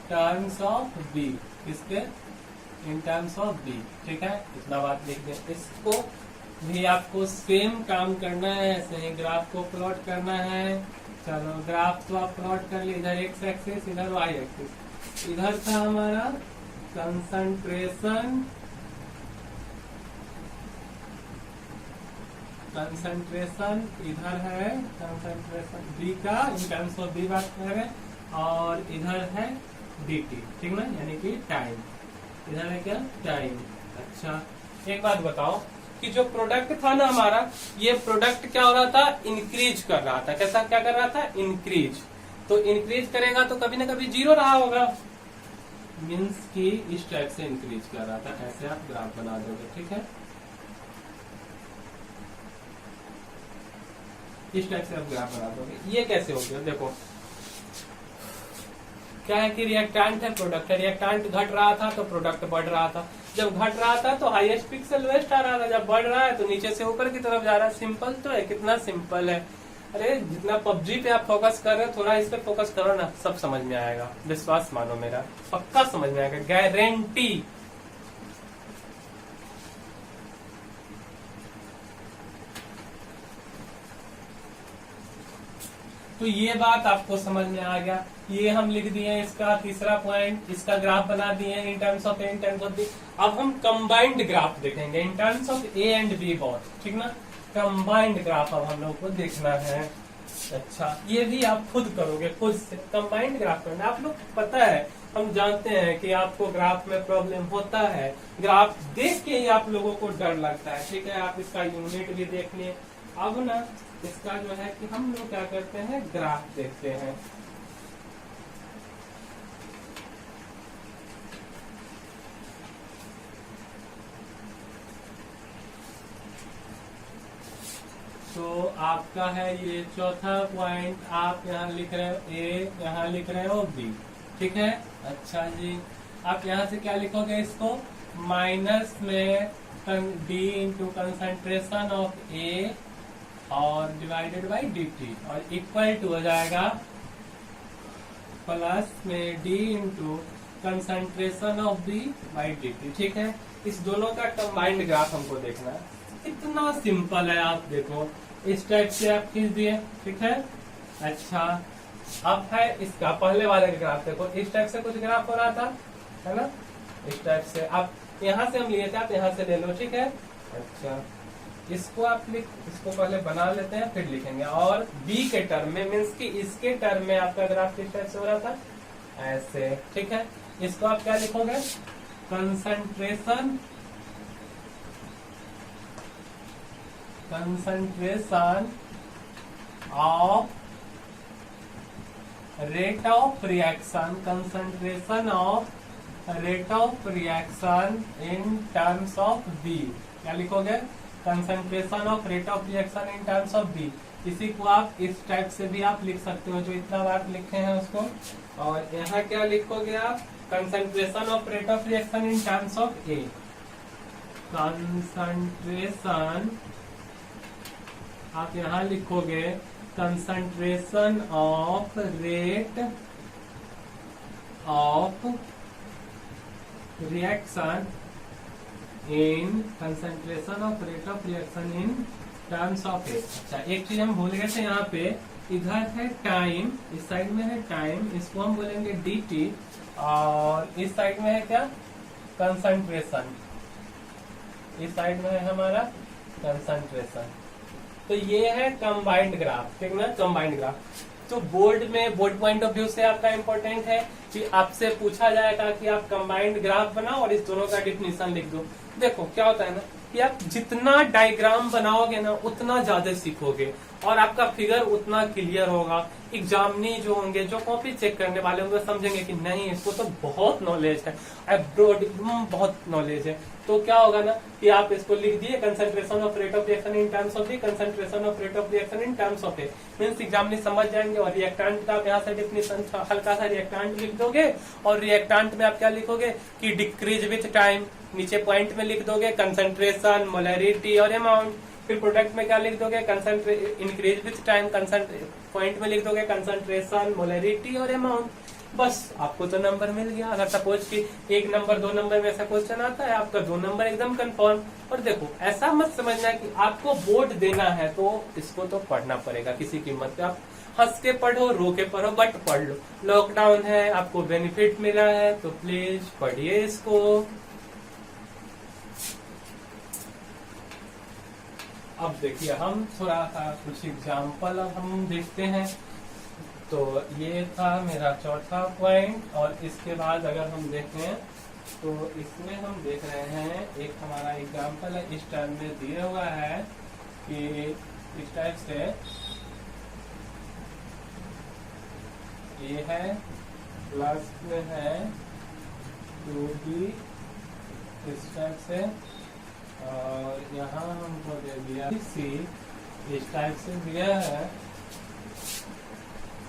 [SPEAKER 1] terms of B, किसके? इन टर्म्स ऑफ बी, ठीक है, इतना बात लिख दें। इसको भी आपको सेम काम करना है, ऐसे ही ग्राफ को प्लॉट करना है। चलो ग्राफ तो आप प्लॉट कर लिए, इधर एक्स एक्सिस, इधर वाई एक्सिस। इधर था हमारा कंसंट्रेशन, कंसंट्रेशन इधर है, कंसंट्रेशन बी का इन टर्म्स ऑफ बी बात कर रहे हैं, और इधर है dt, ठीक ना, यानी कि टाइम। इधर है क्या? टाइम। अच्छा, एक बात बताओ कि जो प्रोडक्ट था ना हमारा, ये प्रोडक्ट क्या हो रहा था? इंक्रीज कर रहा था। कैसा क्या कर रहा था? इंक्रीज। तो इंक्रीज करेगा तो कभी ना कभी जीरो रहा होगा, मीन्स कि इस टाइप से इंक्रीज कर रहा था। ऐसे आप ग्राफ बना दोगे, ठीक है, इस टाइप से आप ग्राफ बना दोगे। ये कैसे हो गया? देखो क्या है कि रिएक्टेंट है, प्रोडक्ट है, रिएक्टेंट घट रहा था तो प्रोडक्ट बढ़ रहा था। जब घट रहा था तो हाईएस्ट पिक से लोएस्ट आ रहा था, जब बढ़ रहा है तो नीचे से ऊपर की तरफ जा रहा है। सिंपल तो है, कितना सिंपल है। अरे जितना पबजी पे आप फोकस कर रहे हो, थोड़ा इस पे फोकस करो ना, सब समझ में आएगा। विश्वास मानो मेरा, पक्का समझ में आएगा, गारंटी। तो ये बात आपको समझ में आ गया। ये हम लिख दिए इसका तीसरा पॉइंट, इसका ग्राफ बना दिए in terms of A, in terms of B. अब हम कंबाइंड ग्राफ देखेंगे in terms of A and B both, ठीक ना। कंबाइंड ग्राफ अब हम लोग को देखना है। अच्छा, ये भी आप खुद करोगे, खुद से कंबाइंड ग्राफ करना। आप लोग पता है, हम जानते हैं कि आपको ग्राफ में प्रॉब्लम होता है, ग्राफ देख के ही आप लोगों को डर लगता है, ठीक है। आप इसका यूनिट भी देख लिए। अब ना इसका जो है कि हम लोग क्या करते हैं, ग्राफ देखते हैं। तो आपका है ये चौथा पॉइंट, आप यहाँ लिख रहे हो ए, यहाँ लिख रहे हो बी, ठीक है। अच्छा जी, आप यहाँ से क्या लिखोगे? इसको माइनस में d into concentration of A और डिवाइडेड बाई dt, और इक्वल टू हो जाएगा प्लस में d into concentration of B by dt, ठीक है। इस दोनों का कंबाइंड ग्राफ हमको देखना है। इतना सिंपल है, आप देखो इस टाइप से आप खींच दिए, ठीक है। अच्छा, अब है इसका पहले वाले का ग्राफ, देखो इस टाइप से कुछ ग्राफ हो रहा था, है ना, इस टाइप से आप यहाँ से हम लिए थे, आप यहाँ से ले लो, ठीक है। अच्छा, इसको इसको पहले बना लेते हैं फिर लिखेंगे। और बी के टर्म में मीन्स कि इसके टर्म में आपका ग्राफ किस टाइप से हो रहा था, ऐसे, ठीक है। इसको आप क्या लिखोगे, concentration of rate of reaction, concentration of rate of reaction in terms of B. क्या लिखोगे, concentration of rate of reaction in terms of B. इसी को आप इस टाइप से भी आप लिख सकते हो, जो इतना बार लिखे हैं उसको। और यहाँ क्या लिखोगे आप, concentration of rate of reaction in terms of A. Concentration आप यहाँ लिखोगे concentration of rate of reaction in concentration of rate of reaction in terms of A. अच्छा, एक चीज हम भूल गए थे यहाँ पे, इधर है टाइम, इस साइड में है टाइम, इसको हम बोलेंगे dt, और इस साइड में है क्या, कंसंट्रेशन, इस साइड में है हमारा कंसंट्रेशन। तो ये है कंबाइंड ग्राफ, ठीक ना, कंबाइंड ग्राफ। तो बोर्ड में, बोर्ड पॉइंट ऑफ व्यू से आपका इंपॉर्टेंट है कि आपसे पूछा जाएगा कि आप कंबाइंड ग्राफ बनाओ और इस दोनों का डिफिनीशन लिख दो। देखो क्या होता है ना कि आप जितना डायग्राम बनाओगे ना उतना ज्यादा सीखोगे और आपका फिगर उतना क्लियर होगा। एग्जामिनी जो होंगे, जो कॉपी चेक करने वाले होंगे, समझेंगे कि नहीं इसको तो बहुत नॉलेज है, अब्रॉड बहुत नॉलेज है। तो क्या होगा ना कि आप इसको लिख दिए, concentration of rate of reaction in terms of B, concentration of rate of reaction in terms of A, means examinee समझ जाएंगे। और रिएक्टेंट का आप यहाँ से डिफिनीशन हल्का सा रिएक्टेंट लिख दोगे, और रिएक्टेंट में आप क्या लिखोगे कि डिक्रीज विथ टाइम, नीचे पॉइंट में लिख दोगे कंसंट्रेशन, मोलरिटी और अमाउंट। फिर प्रोडक्ट में क्या लिख दोगे, इंक्रीज विथ टाइम, पॉइंट में लिख दोगे कंसंट्रेशन, मोलरिटी और अमाउंट। बस आपको तो नंबर मिल गया। अगर सपोज कि 1 नंबर 2 नंबर में ऐसा क्वेश्चन आता है, आपका 2 नंबर एकदम कंफर्म। और देखो ऐसा मत समझना कि आपको बोर्ड देना है तो इसको तो पढ़ना पड़ेगा किसी कीमत पे। आप हंस के पढ़ो, रो के पढ़ो, बट पढ़ लो। लॉकडाउन है, आपको बेनिफिट मिला है, तो प्लीज पढ़िए इसको। अब देखिए हम थोड़ा सा कुछ एग्जाम्पल अब हम देखते हैं। तो ये था मेरा चौथा पॉइंट, और इसके बाद अगर हम देखें तो इसमें हम देख रहे हैं एक हमारा एग्जाम्पल है, इस टाइप में दिया हुआ है कि इस टाइप से ये है, प्लस में है 2b इस टाइप से, और यहाँ हमको दे दिया सी, इस टाइप से दिया है।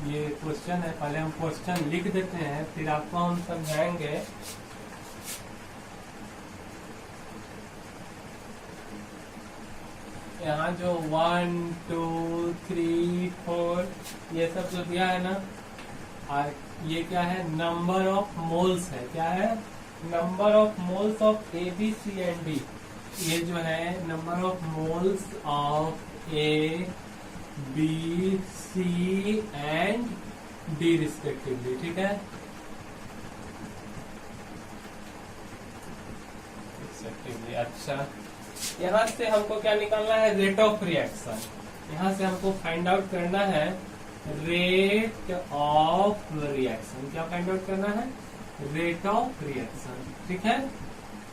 [SPEAKER 1] ये क्वेश्चन है, पहले हम क्वेश्चन लिख देते हैं फिर आपको हम समझाएंगे। यहाँ जो 1 2 3 4 ये सब जो दिया है ना, और ये क्या है, नंबर ऑफ मोल्स है। क्या है, number of moles of A B C and D. ये जो है number of moles of A B C and D respectively, ठीक है। अच्छा, यहाँ से हमको क्या निकालना है, रेट ऑफ रिएक्शन। यहाँ से हमको फाइंड आउट करना है रेट ऑफ रिएक्शन। क्या फाइंड आउट करना है, रेट ऑफ रिएक्शन, ठीक है।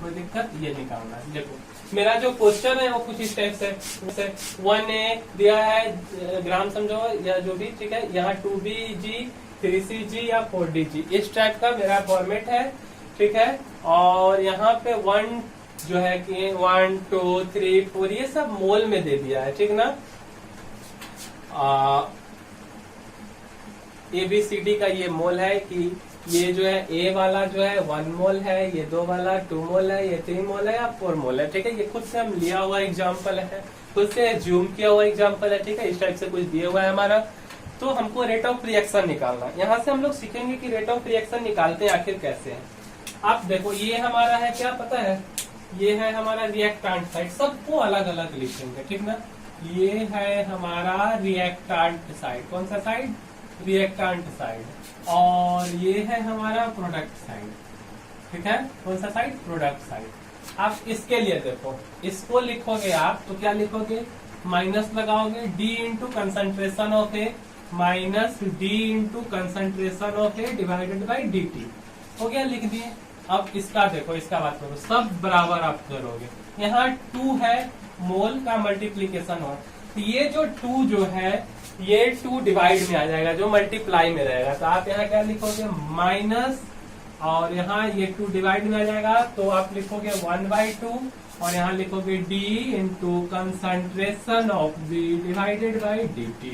[SPEAKER 1] कोई दिक्कत, ये निकालना है। देखो मेरा जो क्वेश्चन है वो कुछ इस टाइप से 1A दिया है ग्राम समझो या जो भी, ठीक है। यहाँ 2BG 3CG या 4DG इस टाइप का मेरा फॉर्मेट है, ठीक है। और यहाँ पे 1 जो है कि 1 2 3 4 ये सब मोल में दे दिया है, ठीक ना। ABCD का ये मोल है कि ये जो है A वाला जो है 1 मोल है, ये 2 वाला 2 मोल है, ये 3 मोल है या 4 मोल है, ठीक है। ये खुद से हम लिया हुआ एग्जाम्पल है, खुद से जूम किया हुआ एग्जाम्पल है, ठीक है। इस टाइप से कुछ दिया हुआ है हमारा। तो हमको रेट ऑफ रिएक्शन निकालना है। यहाँ से हम लोग सीखेंगे कि रेट ऑफ रिएक्शन निकालते हैं आखिर कैसे है। आप देखो ये हमारा है, क्या पता है, ये है हमारा रिएक्टेंट साइड, सबको अलग अलग लिखेंगे, ठीक ना। ये है हमारा रिएक्टेंट साइड, कौन सा साइड, रिएक्टेंट साइड। और ये है हमारा प्रोडक्ट साइड, ठीक है, कौन सा साइड, प्रोडक्ट साइड। आप इसके लिए देखो, इसको लिखोगे आप तो क्या लिखोगे, माइनस लगाओगे D into concentration of A minus D into concentration of A divided by d T. हो गया, लिख दिए। अब इसका देखो, इसका बात करो, सब बराबर आप करोगे। यहाँ 2 है, मोल का मल्टीप्लीकेशन हो, तो ये जो 2 जो है ये 2 डिवाइड में आ जाएगा, जो मल्टीप्लाई में रहेगा। तो आप यहाँ क्या लिखोगे, माइनस, और यहाँ ये 2 डिवाइड में आ जाएगा तो आप लिखोगे 1/2, और यहाँ लिखोगे D into concentration of B divided by dt।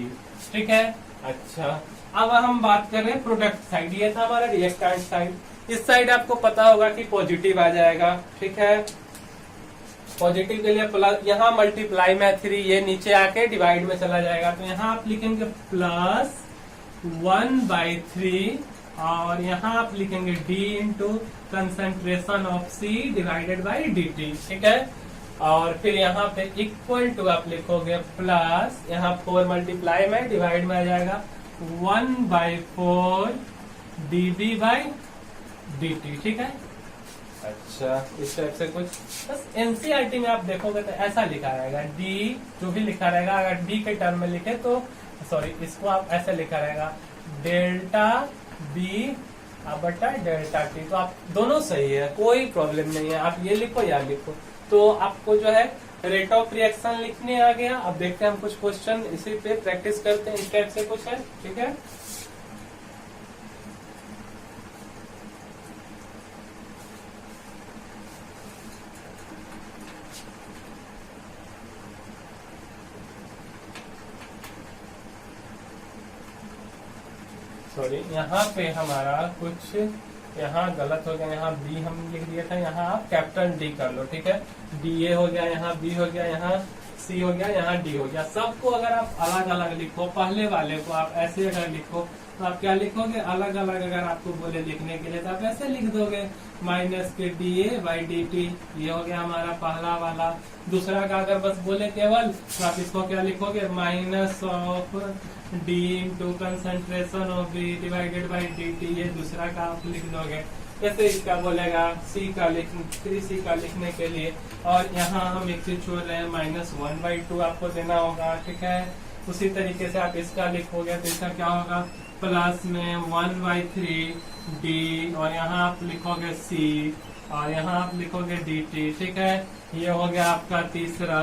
[SPEAKER 1] ठीक है, अच्छा अब हम बात कर रहे हैं प्रोडक्ट साइड। ये था हमारा रिएक्टेंट साइड। इस साइड आपको पता होगा कि पॉजिटिव आ जाएगा। ठीक है, पॉजिटिव के लिए प्लस, यहाँ मल्टीप्लाई में 3, ये नीचे आके डिवाइड में चला जाएगा। तो यहाँ आप लिखेंगे प्लस 1/3, और यहाँ आप लिखेंगे D into concentration of C divided by dt। ठीक है, और फिर यहाँ पे इक्वल टू आप लिखोगे प्लस, यहाँ 4 मल्टीप्लाई में डिवाइड में आ जाएगा 1/4 dB बाई dt। ठीक है, अच्छा इस टाइप से कुछ, बस एनसीईआरटी में आप देखोगे तो ऐसा लिखा रहेगा, डी जो भी लिखा रहेगा, अगर डी के टर्म में लिखे तो सॉरी, इसको आप ऐसे लिखा रहेगा डेल्टा बी बटा डेल्टा टी। तो आप दोनों सही है, कोई प्रॉब्लम नहीं है, आप ये लिखो या लिखो। तो आपको जो है रेट ऑफ रिएक्शन लिखने आ गया। अब देखते हैं हम कुछ क्वेश्चन इसी पे प्रैक्टिस करते हैं, इस टाइप से कुछ है। ठीक है, सॉरी यहाँ पे हमारा कुछ यहाँ गलत हो गया, यहाँ बी हम लिख दिया था, यहाँ आप कैपिटल डी कर लो। ठीक है, डी ए हो गया, यहाँ बी हो गया, यहाँ सी हो गया, यहाँ डी हो गया। सबको अगर आप अलग अलग लिखो, पहले वाले को आप ऐसे अगर लिखो तो आप क्या लिखोगे, अलग अलग अगर आपको बोले लिखने के लिए तो आप ऐसे लिख दोगे, माइनस के D A by d t. ये हो गया हमारा पहला वाला। दूसरा का अगर बस बोले केवल तो आप इसको क्या लिखोगे, minus of d into concentration of B divided by d t. ये दूसरा का आप लिख दोगे। जैसे इसका बोलेगा सी का 3C का लिखने के लिए, और यहाँ हम एक चीज छोड़ रहे हैं, -1/2 आपको देना होगा। ठीक है, उसी तरीके से आप इसका लिखोगे तो इसका क्या होगा, प्लस में 1/3 डी, और यहाँ आप लिखोगे सी, और यहाँ आप लिखोगे डी टी। ठीक है, ये हो गया आपका तीसरा।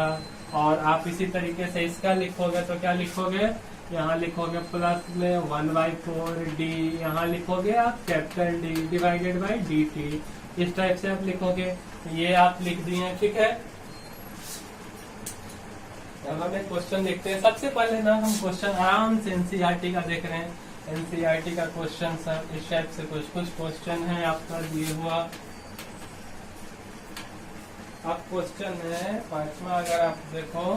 [SPEAKER 1] और आप इसी तरीके से इसका लिखोगे तो क्या लिखोगे, यहाँ लिखोगे प्लस में 1/4 डी, यहाँ लिखोगे आप capital D divided by d T. इस टाइप से आप लिखोगे, ये आप लिख दिए। ठीक है, हम एक क्वेश्चन देखते हैं। सबसे पहले ना हम क्वेश्चन आराम से एनसीईआरटी का देख रहे हैं। एनसीईआरटी का क्वेश्चन सर इस टाइप से कुछ क्वेश्चन है आपका दिए हुआ। अब क्वेश्चन है 5वां, अगर आप देखो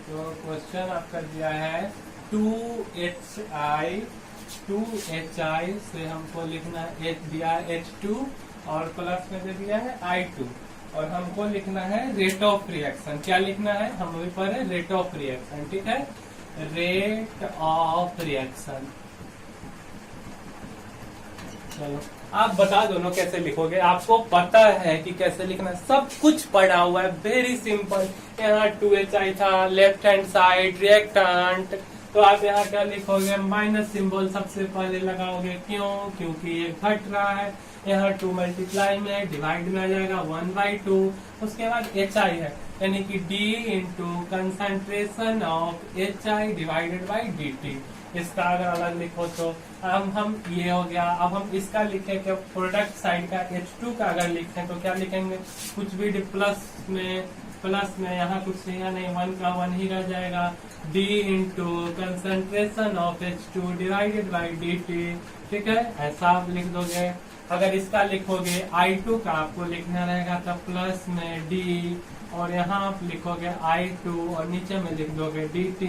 [SPEAKER 1] तो क्वेश्चन आपका दिया है 2HI से हमको लिखना है, H दिया है H2 और प्लस में दे दिया है I2, और हमको लिखना है रेट ऑफ रिएक्शन। क्या लिखना है, हम वही पर है रेट ऑफ रिएक्शन। ठीक है, रेट ऑफ रिएक्शन। चलो आप बता दो ना कैसे लिखोगे, आपको पता है कि कैसे लिखना है, सब कुछ पढ़ा हुआ है, वेरी सिंपल। यहाँ 2HI था, लेफ्ट हैंड साइड रिएक्टेंट, तो आप यहाँ क्या लिखोगे, माइनस सिंबल सबसे पहले लगाओगे। क्यों, क्योंकि ये घट रहा है। यहाँ 2 मल्टीप्लाई में डिवाइड में आ जाएगा 1/2। उसके बाद HI है, यानी कि D into concentration of HI divided by dt। इसका अगर अलग लिखो तो हम ये हो गया। अब हम इसका लिखें कि प्रोडक्ट साइड का H2 का अगर लिखें तो क्या लिखेंगे, कुछ भी प्लस में यहाँ कुछ नहीं, 1 का 1 ही रह जाएगा। D into concentration of H2 divided by dt। ठीक है, ऐसा आप लिख दोगे। अगर इसका लिखोगे I2 का आपको लिखना रहेगा तो प्लस में D, और यहाँ आप लिखोगे I2 और नीचे में लिख दोगे dt।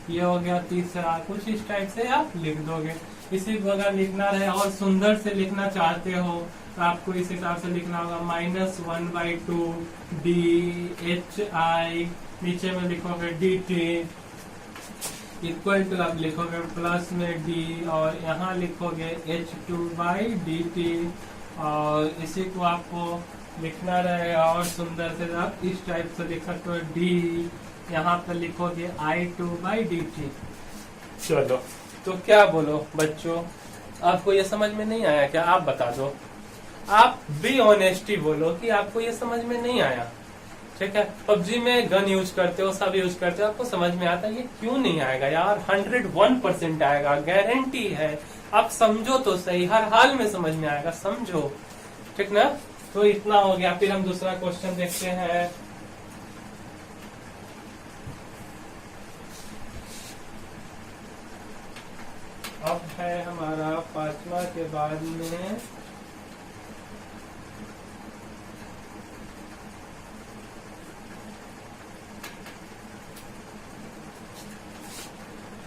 [SPEAKER 1] ये हो गया तीसरा। कुछ इस टाइप से आप लिख दोगे। इसी को अगर लिखना रहे और सुंदर से लिखना चाहते हो तो आपको इस हिसाब से लिखना होगा, -1/2 DHI, नीचे में लिखोगे dt इक्वल टू आप लिखोगे प्लस में D, और यहाँ लिखोगे H2/dt। और इसी को आपको लिखना रहेगा और सुंदर से आप इस टाइप से लिख सकते हो डी, यहाँ पर लिखोगे I2/dt। चलो तो क्या बोलो बच्चों, आपको ये समझ में नहीं आया क्या? आप बता दो, आप बी ऑनेस्टी बोलो कि आपको ये समझ में नहीं आया। ठीक है, पबजी में गन यूज करते हो, सब यूज करते हो, आपको समझ में आता है, ये क्यों नहीं आएगा यार? 101% आएगा, गारंटी है। आप समझो तो सही, हर हाल में समझ में आएगा, समझो। ठीक ना? तो इतना हो गया, फिर हम दूसरा क्वेश्चन देखते हैं। अब है हमारा 5वां के बाद में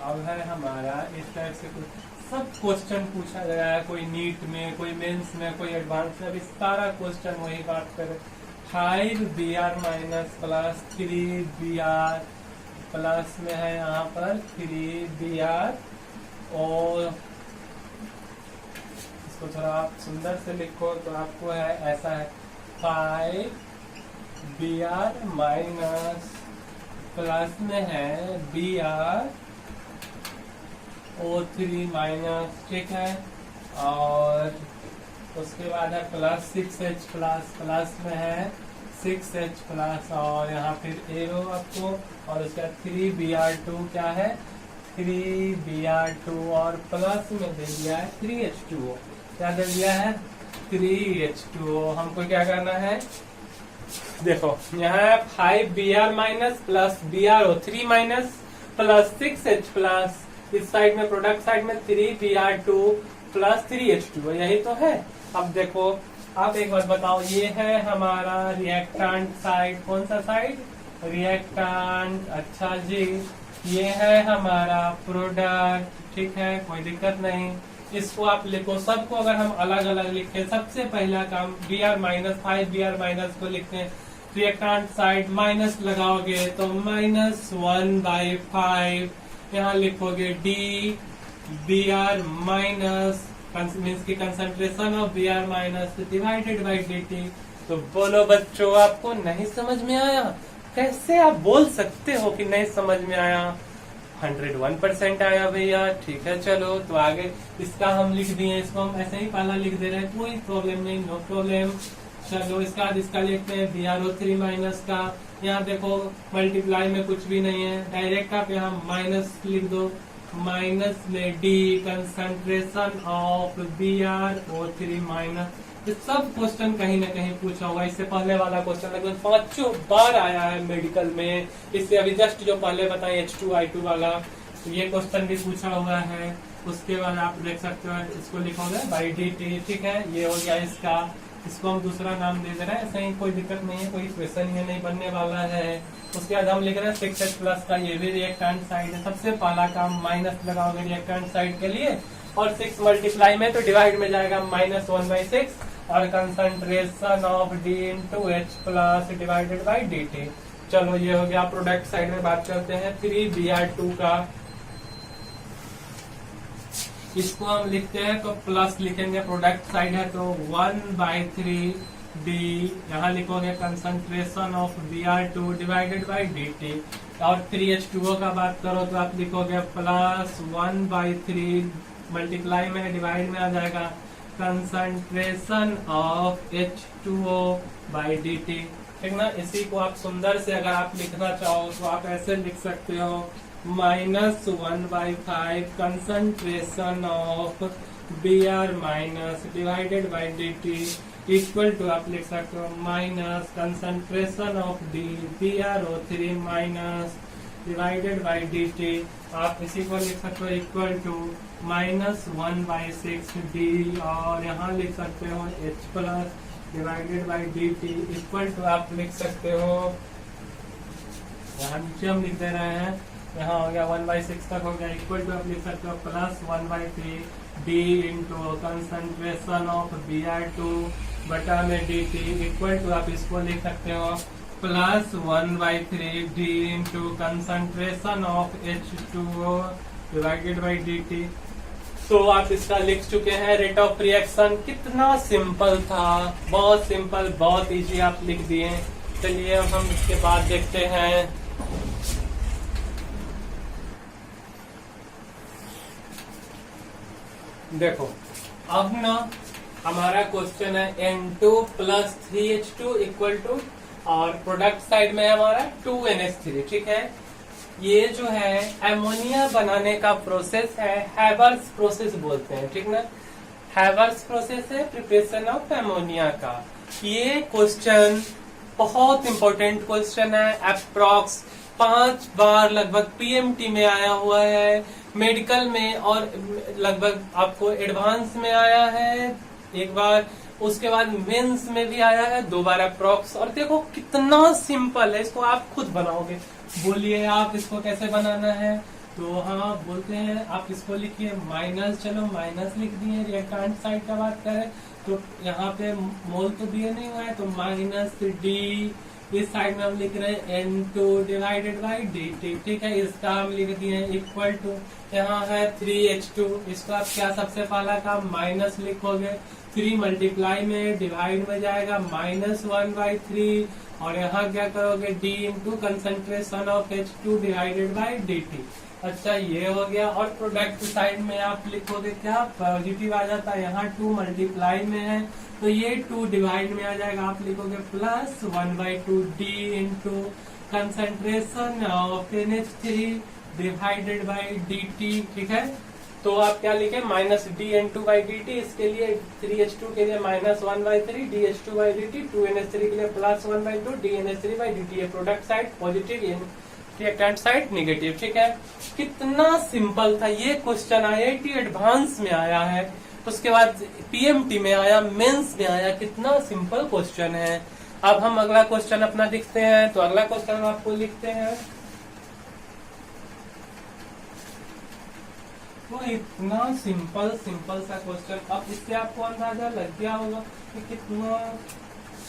[SPEAKER 1] अब है हमारा इस टाइप से कुछ सब क्वेश्चन पूछा गया है, कोई नीट में, कोई मेंस में, कोई एडवांस में। अभी सारा क्वेश्चन वही बात करें। 5br minus plus 3br plus में है यहाँ पर 3br, और इसको थोड़ा आप सुंदर से लिखो तो आपको है ऐसा है 5br माइनस प्लस में है br O3 माइनस, ठीक है। और उसके बाद है प्लस 6h प्लस, प्लस में है 6h प्लस, और यहाँ फिर एरो आपको, और उसके बाद 3br2 क्या है 3br2, और प्लस में दे दिया है 3h2O। क्या दे दिया है 3h2O। हमको क्या करना है, देखो यहाँ 5br minus plus brO3 minus plus 6h plus, इस साइड में प्रोडक्ट साइड में 3br2 प्लस 3h2, यही तो है। अब देखो आप एक बात बताओ, ये है हमारा रिएक्टेंट साइड, कौन सा साइड? रिएक्टेंट। अच्छा जी, ये है हमारा प्रोडक्ट, ठीक है, कोई दिक्कत नहीं। इसको आप लिखो, सबको अगर हम अलग अलग लिखें, सबसे पहला काम br माइनस 5br माइनस को लिखते हैं, रिएक्टेंट साइड माइनस लगाओगे तो -1/5, यहाँ लिखोगे डी br माइनस मीन्स की concentration of br minus divided by dt। तो बोलो बच्चों, आपको नहीं समझ में आया? कैसे आप बोल सकते हो कि नहीं समझ में आया? 101% आया भैया। ठीक है, चलो तो आगे इसका हम लिख दिए, इसको हम ऐसे ही पहला लिख दे रहे हैं, कोई प्रॉब्लम नहीं, नो प्रॉब्लम। चलो इसका बाद इसका लिखते हैं brO3 माइनस का। यहाँ देखो मल्टीप्लाई में कुछ भी नहीं है, डायरेक्ट आप यहाँ माइनस लिख दो, माइनस में D concentration of brO3 minus. ये सब क्वेश्चन कहीं ना कहीं पूछा हुआ, इससे पहले वाला क्वेश्चन लगभग 5 बार आया है मेडिकल में। इससे अभी जस्ट जो पहले बताए H2I2 वाला, ये क्वेश्चन भी पूछा हुआ है। उसके बाद आप देख सकते हो, इसको लिखोगे बाई dt, ठीक है, ये हो गया इसका। इसको हम दूसरा नाम दे दे रहे हैं, ऐसे ही कोई दिक्कत नहीं है, कोई क्वेश्चन ये नहीं बनने वाला है। उसके बाद हम लिख रहे हैं 6h प्लस का, ये भी रिएक्टेंट साइड है। सबसे पहला काम माइनस लगाओगे रिएक्टेंट साइड के लिए, और 6 मल्टीप्लाई में तो डिवाइड में जाएगा -1/6, और concentration of D into H plus divided by dt। चलो ये हो गया। प्रोडक्ट साइड में बात करते हैं 3br2 का। इसको हम लिखते हैं तो प्लस लिखेंगे, प्रोडक्ट साइड है तो 1/3d, यहाँ लिखोगे concentration of br2 divided by dt। और 3h2O का बात करो तो आप लिखोगे प्लस 1/3, मल्टीप्लाई में डिवाइड में आ जाएगा concentration of H2O by dt। ठीक ना? इसी को आप सुंदर से अगर आप लिखना चाहो तो आप ऐसे लिख सकते हो, -1/5 concentration of br minus divided by dt equal to, आप लिख सकते हो minus concentration of brO3 minus divided by dt। आप इसी को लिख सकते हो इक्वल टू -1/6d, और यहाँ लिख सकते हो H plus divided by dt equal to, आप लिख सकते हो, यहाँ नीचे हम लिख दे रहे हैं, यहाँ हो गया 1/6 तक हो गया, इक्वल टू आप लिख सकते हो plus 1/3d into concentration of br2 बटा में dt इक्वल टू, आप इसको लिख सकते हो plus 1/3d into concentration of H2O divided by dt। तो आप इसका लिख चुके हैं रेट ऑफ रिएक्शन। कितना सिंपल था, बहुत सिंपल, बहुत इजी आप लिख दिए। चलिए अब हम इसके बाद देखते हैं। देखो अब ना हमारा क्वेश्चन है N2 plus 3H2 equal to, और प्रोडक्ट साइड में हमारा 2NH3, ठीक है। ये जो है एमोनिया बनाने का प्रोसेस है, हैवर्स प्रोसेस बोलते हैं, ठीक ना। हैवर्स प्रोसेस है प्रिपरेशन ऑफ एमोनिया का। ये क्वेश्चन बहुत इंपॉर्टेंट क्वेश्चन है। अप्रॉक्स 5 बार लगभग पीएमटी में आया हुआ है, मेडिकल में, और लगभग आपको एडवांस में आया है एक बार, उसके बाद मेंस में भी आया है 2 बार अप्रॉक्स। और देखो कितना सिंपल है, इसको आप खुद बनाओगे। बोलिए आप इसको कैसे बनाना है। तो हाँ बोलते हैं, आप इसको लिखिए माइनस, चलो माइनस लिख दिए। रिएक्टेंट साइड का बात करें तो यहाँ पे मोल तो दिए नहीं हुआ है, तो माइनस डी, इस साइड में हम लिख रहे हैं N2 डिवाइडेड बाई dt, ठीक है। इसका हम लिख दिए इक्वल टू, यहाँ है 3H2, इसको आप क्या सबसे पहला काम माइनस लिखोगे, 3 मल्टीप्लाई में डिवाइड में जाएगा -1/3, और यहाँ क्या करोगे d into concentration of H2 divided by dt। अच्छा ये हो गया। और प्रोडक्ट साइड में आप लिखोगे क्या, पॉजिटिव आ जाता है, यहाँ 2 मल्टीप्लाई में है तो ये 2 डिवाइड में आ जाएगा, आप लिखोगे plus 1/2 d into concentration of NH3 divided by dt, ठीक है। तो आप क्या लिखे माइनस d/2/dt, इसके लिए 3H2 के लिए -1/3 dH2/dt, 2NH3 के लिए +1/2 dNH3/dt। ये product side positive, reactant side negative, ठीक है। कितना सिंपल था ये क्वेश्चन, IIT एडवांस में आया है, उसके बाद पीएमटी में आया, मेंस में आया। कितना सिंपल क्वेश्चन है। अब हम अगला क्वेश्चन अपना लिखते हैं। तो अगला क्वेश्चन आपको लिखते हैं, तो इतना सिंपल सा क्वेश्चन। अब इससे आपको अंदाजा लग गया होगा कि कितना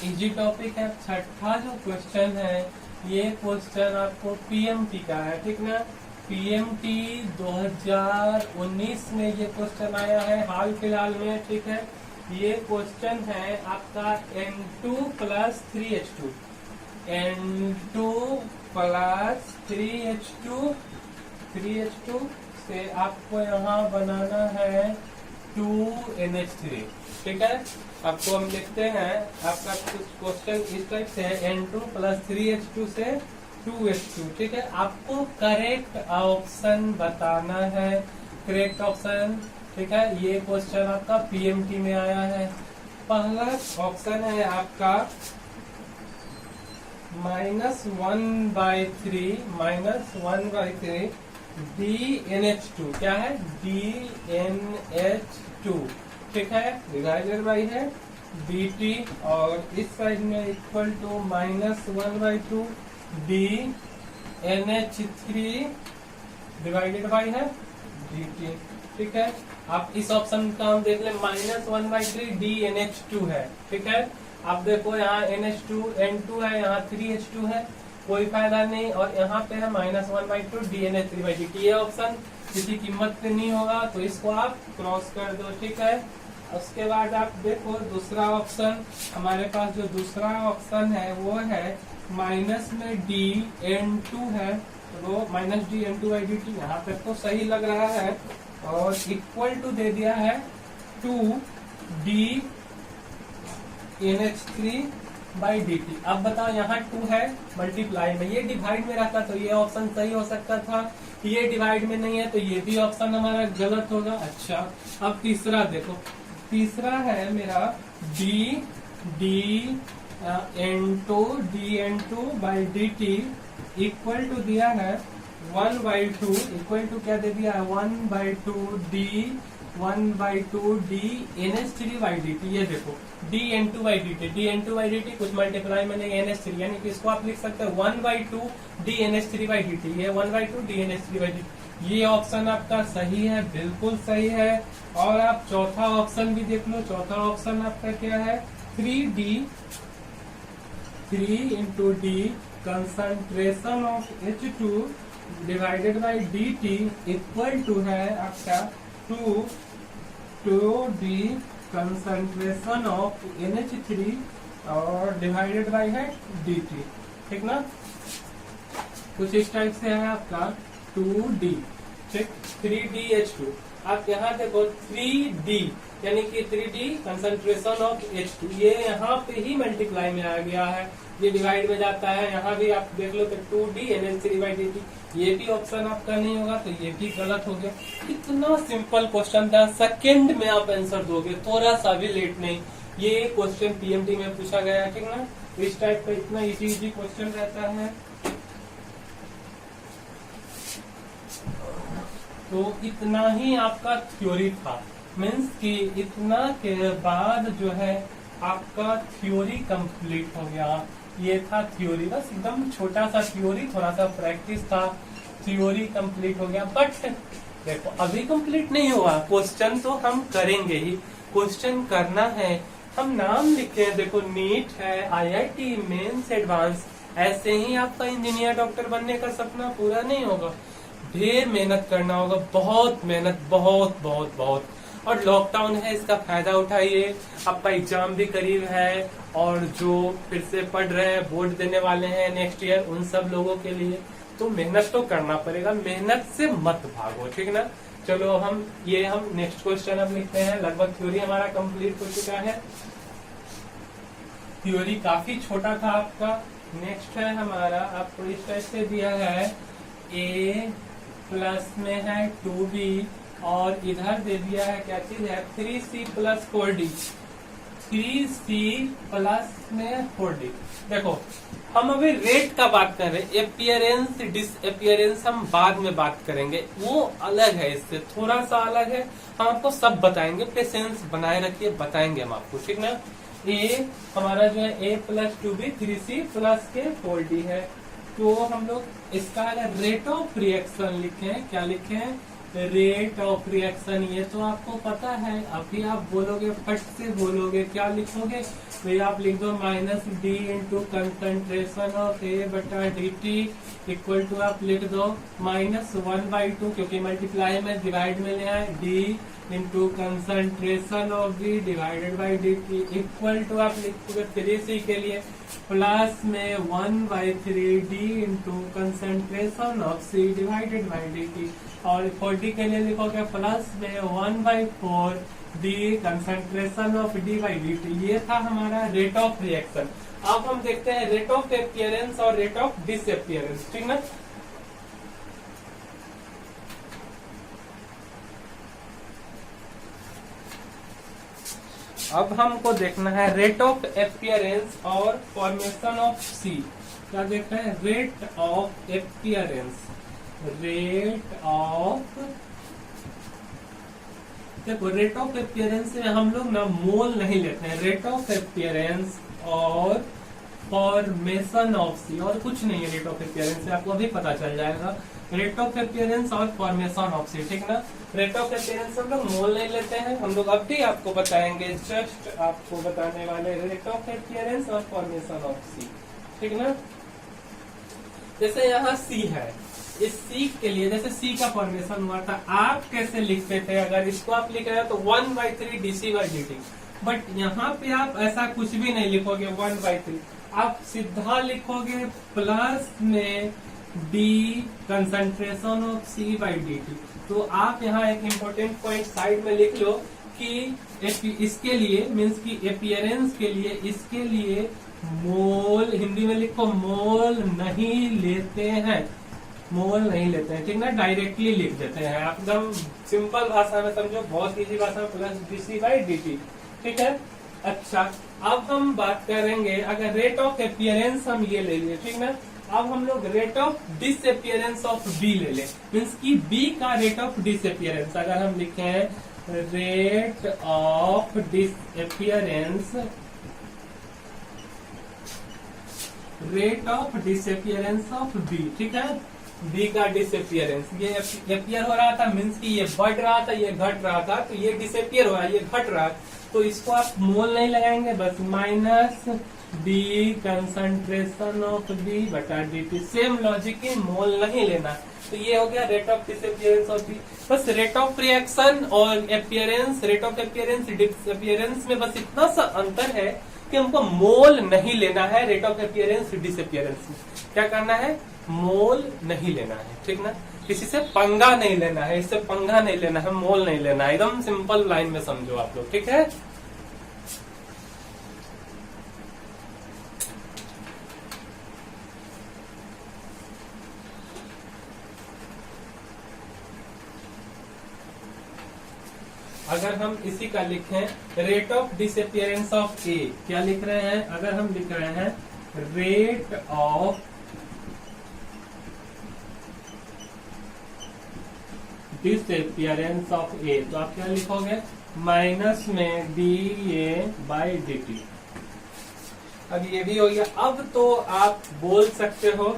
[SPEAKER 1] इजी टॉपिक है। छठा जो क्वेश्चन है, ये क्वेश्चन आपको पीएमटी का है, ठीक ना। पीएमटी 2019 में ये क्वेश्चन आया है, हाल फिलहाल में, ठीक है। ये क्वेश्चन है आपका N2 plus 3H2, N2 plus 3H2 से आपको यहाँ बनाना है 2NH3, ठीक है। आपको हम लिखते हैं, आपका क्वेश्चन इस टाइप से है, N2 प्लस 3H2 से 2H2, ठीक है। आपको करेक्ट ऑप्शन बताना है, करेक्ट ऑप्शन, ठीक है। ये क्वेश्चन आपका पीएमटी में आया है। पहला ऑप्शन है आपका -1/3 DNH2, क्या है DNH2, ठीक है, डिवाइडेड बाई है dt, और इस साइड में equal to -1/2 DNH3 divided by है dt, ठीक है। आप इस ऑप्शन का हम देख ले, -1/3 DNH2 है, ठीक है। आप देखो यहाँ NH2 N2 है, यहाँ 3H2 है, कोई फायदा नहीं, और यहाँ पे है -1/2 DNH3/dt। ये ऑप्शन किसी कीमत पे नहीं होगा, तो इसको आप क्रॉस कर दो, ठीक है। उसके बाद आप देखो दूसरा ऑप्शन, हमारे पास जो दूसरा ऑप्शन है वो है माइनस में DN2 है, तो -DN2/dt, यहाँ तक तो सही लग रहा है, और इक्वल टू दे दिया है 2DNH3/dt। अब बताओ यहाँ 2 है मल्टीप्लाई में, ये डिवाइड में रहता तो ये ऑप्शन सही हो सकता था, ये डिवाइड में नहीं है तो ये भी ऑप्शन हमारा गलत होगा। अच्छा अब तीसरा देखो, तीसरा है मेरा DN2/dt इक्वल टू दिया है 1/2, इक्वल टू क्या दे दिया है 1/2 DNH3/dt। ये देखो DN2/dt कुछ मल्टीप्लाई में नहीं, NH3, यानी कि इसको आप लिख सकते हैं 1/2 DNH3/dt, ये 1/2 DNH3/dt। ये ऑप्शन आपका सही है, बिल्कुल सही है। और आप चौथा ऑप्शन भी देख लो, चौथा ऑप्शन आपका क्या है 3 into D concentration of H2 divided by dt equal to है आपका 2 2D कंसंट्रेशन ऑफ NH3 और डिवाइडेड बाई है DT, ठीक ना। कुछ इस टाइप से है आपका 2D, ठीक, 3DH2। आप यहाँ देखो 3D यानी कि 3D कंसंट्रेशन ऑफ H2, ये यहाँ पे ही मल्टीप्लाई में आ गया है, ये डिवाइड में जाता है। यहाँ भी आप देख लो तो 2D NH3/dt, ये भी ऑप्शन आपका नहीं होगा तो ये भी गलत हो गया। इतना सिंपल क्वेश्चन था, सेकंड में आप आंसर दोगे, थोड़ा सा भी लेट नहीं। ये क्वेश्चन PMT में पूछा गया है, ठीक ना। इस टाइप का इतना इजी क्वेश्चन रहता है। तो इतना ही आपका थ्योरी था, मीन्स कि इतना के बाद जो है आपका थ्योरी कंप्लीट हो गया। ये था थ्योरी, बस एकदम छोटा सा थ्योरी, थोड़ा सा प्रैक्टिस था, थ्योरी कंप्लीट हो गया। बट देखो अभी कंप्लीट नहीं हुआ, क्वेश्चन तो हम करेंगे ही, क्वेश्चन करना है। हम नाम लिखे हैं, देखो नीट है, IIT मेंस एडवांस, ऐसे ही आपका इंजीनियर डॉक्टर बनने का सपना पूरा नहीं होगा। ढेर मेहनत करना होगा, बहुत मेहनत, बहुत बहुत बहुत। और लॉकडाउन है, इसका फायदा उठाइए, आपका एग्जाम भी करीब है, और जो फिर से पढ़ रहे हैं, बोर्ड देने वाले हैं नेक्स्ट ईयर, उन सब लोगों के लिए तो मेहनत तो करना पड़ेगा, मेहनत से मत भागो, ठीक ना। चलो हम नेक्स्ट क्वेश्चन अब लिखते हैं। लगभग थ्योरी हमारा कंप्लीट हो चुका है, थ्योरी काफी छोटा था आपका। नेक्स्ट है हमारा, आपको इस टाइप से दिया है, A प्लस में है 2B और इधर दे दिया है क्या चीज है 3C plus 4D, 3C plus में 4D। देखो हम अभी रेट का बात कर रहे हैं, अपीयरेंस डिसअपीयरेंस हम बाद में बात करेंगे, वो अलग है, इससे थोड़ा सा अलग है। हम आपको सब बताएंगे, पेशेंस बनाए रखिए, बताएंगे हम आपको, ठीक ना। ए हमारा जो है A plus 2B 3C plus के 4D है। तो हम लोग इसका अगर रेट ऑफ रिएक्शन लिखे, क्या लिखे, रेट ऑफ रिएक्शन, ये तो आपको पता है। अभी आप बोलोगे, फट से बोलोगे, क्या लिखोगे, तो ये आप लिख दो -D into concentration of A/dt equal to आप लिख दो -1/2, क्योंकि मल्टीप्लाई में डिवाइड में ले आए, D into concentration of B divided by dt equal to आप लिखोगे 3C के लिए प्लस में 1/3D into concentration of C divided by dt, और 4D के लिए लिखोगे प्लस में 1/4D concentration of D by dt। ये था हमारा रेट ऑफ रिएक्शन। अब हम देखते हैं रेट ऑफ अपीयरेंस और रेट ऑफ डिसअपीयरेंस, ठीक ना। अब हमको देखना है रेट ऑफ अपीयरेंस और फॉर्मेशन ऑफ सी। क्या देखते हैं, rate of appearance, rate of, देखो रेट ऑफ अपीयरेंस में हम लोग ना मोल नहीं लेते हैं, रेट ऑफ अपीयरेंस और फॉर्मेशन ऑफ सी, और कुछ नहीं है रेट ऑफ अपीयरेंस से, आपको अभी पता चल जाएगा। रेट ऑफ अपीयरेंस और फॉर्मेशन ऑफ सी, ठीक ना। रेट ऑफ अपीयरेंस हम लोग मोल नहीं लेते हैं, हम लोग अब भी आपको बताएंगे, जस्ट आपको बताने वाले रेट ऑफ अपीयरेंस और फॉर्मेशन ऑफ सी, ठीक ना। जैसे यहाँ सी है, इस सी के लिए जैसे सी का फॉर्मेशन हुआ था, आप कैसे लिखते थे, अगर इसको आप लिख रहे हो तो 1/3 dC/dt, बट यहाँ पे आप ऐसा कुछ भी नहीं लिखोगे 1/3, आप सीधा लिखोगे प्लस में D कंसंट्रेशन ऑफ C/dt। तो आप यहाँ एक इम्पोर्टेंट पॉइंट साइड में लिख लो कि इसके लिए मीन्स की अपीयरेंस के लिए, इसके लिए मोल, हिंदी में लिखो मोल नहीं लेते हैं, मोल नहीं लेते हैं, ठीक ना, डायरेक्टली लिख देते हैं, एकदम सिंपल भाषा में समझो, बहुत इजी भाषा में, प्लस dC/dt, ठीक है। अच्छा, अब हम बात करेंगे, अगर रेट ऑफ अपीयरेंस हम ये ले लिए, ठीक ना। अब हम लोग rate of disappearance of B ले लें, मीन्स की बी का रेट ऑफ डिसअपीयरेंस, अगर हम लिखें rate of disappearance, rate of disappearance of B, ठीक है, बी का डिसअपीयरेंस, ये अपीयर हो रहा था, मीन्स की ये बढ़ रहा था, ये घट रहा था, तो ये डिसअपीयर हो रहा है, ये घट रहा है, तो इसको आप मोल नहीं लगाएंगे, बस डी कंसंट्रेशन ऑफ बी बटा डी टी। सेम लॉजिक है, मोल नहीं लेना। तो ये हो गया rate of disappearance of B. बस रेट ऑफ रिएक्शन और appearance, rate of appearance disappearance में बस इतना सा अंतर है कि हमको मोल नहीं लेना है। रेट ऑफ अपियरेंस डिसअपियरेंस में क्या करना है, मोल नहीं लेना है, ठीक ना। किसी से पंगा नहीं लेना है, इससे पंगा नहीं लेना है, मोल नहीं लेना है। एकदम सिंपल लाइन में समझो आप लोग, ठीक है। अगर हम इसी का लिखें रेट ऑफ डिसअपियरेंस ऑफ ए, क्या लिख रहे हैं, अगर हम लिख रहे हैं रेट ऑफ डिसअपियरेंस ऑफ ए, तो आप क्या लिखोगे, माइनस में D A by d T. अब ये भी हो गया। अब तो आप बोल सकते हो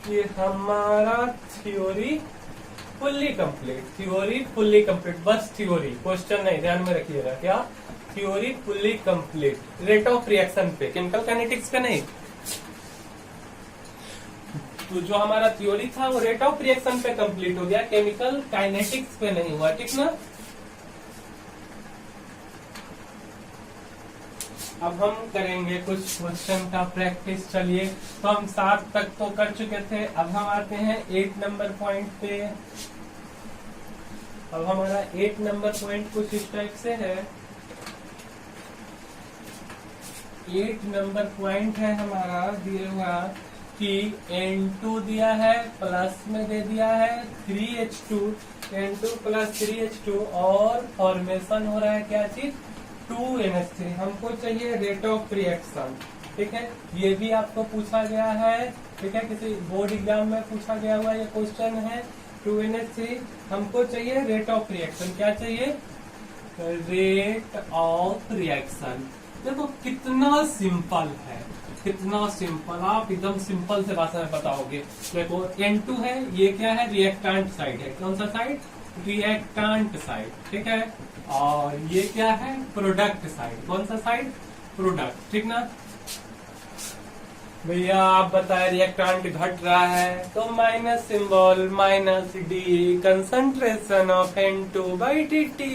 [SPEAKER 1] कि हमारा theory fully complete, theory fully complete, बस थ्योरी, क्वेश्चन नहीं, ध्यान में रखिएगा, क्या theory fully complete rate of reaction पे, केमिकल काइनेटिक्स पे नहीं। तो जो हमारा थ्योरी था वो रेट ऑफ रिएक्शन पे कंप्लीट हो गया, केमिकल काइनेटिक्स पे नहीं हुआ, ठीक ना। अब हम करेंगे कुछ क्वेश्चन का प्रैक्टिस। चलिए, तो हम 7 तक तो कर चुके थे, अब हम आते हैं 8 नंबर पॉइंट पे। अब हमारा 8 नंबर पॉइंट कुछ इस टाइप से है। 8 नंबर पॉइंट है हमारा दिया हुआ कि N2 दिया है, प्लस में दे दिया है 3H2, N2 प्लस 3H2 और फॉर्मेशन हो रहा है क्या चीज, 2NH3। हमको चाहिए रेट ऑफ रिएक्शन, ठीक है। ये भी आपको पूछा गया है, ठीक है, किसी बोर्ड एग्जाम में पूछा गया हुआ ये क्वेश्चन है। 2NH3 हमको चाहिए रेट ऑफ रिएक्शन, क्या चाहिए, रेट ऑफ रिएक्शन। देखो कितना सिंपल है, कितना सिंपल, आप एकदम सिंपल से भाषा में बताओगे। देखो N2 है, ये क्या है, रिएक्टेंट साइड है, कौन सा साइड, रिएक्टेंट साइड, ठीक है। और ये क्या है, प्रोडक्ट साइड, कौन सा साइड, प्रोडक्ट, ठीक ना। भैया आप बताए रिएक्टेंट घट रहा है तो minus symbol, minus D concentration of N2 by d T.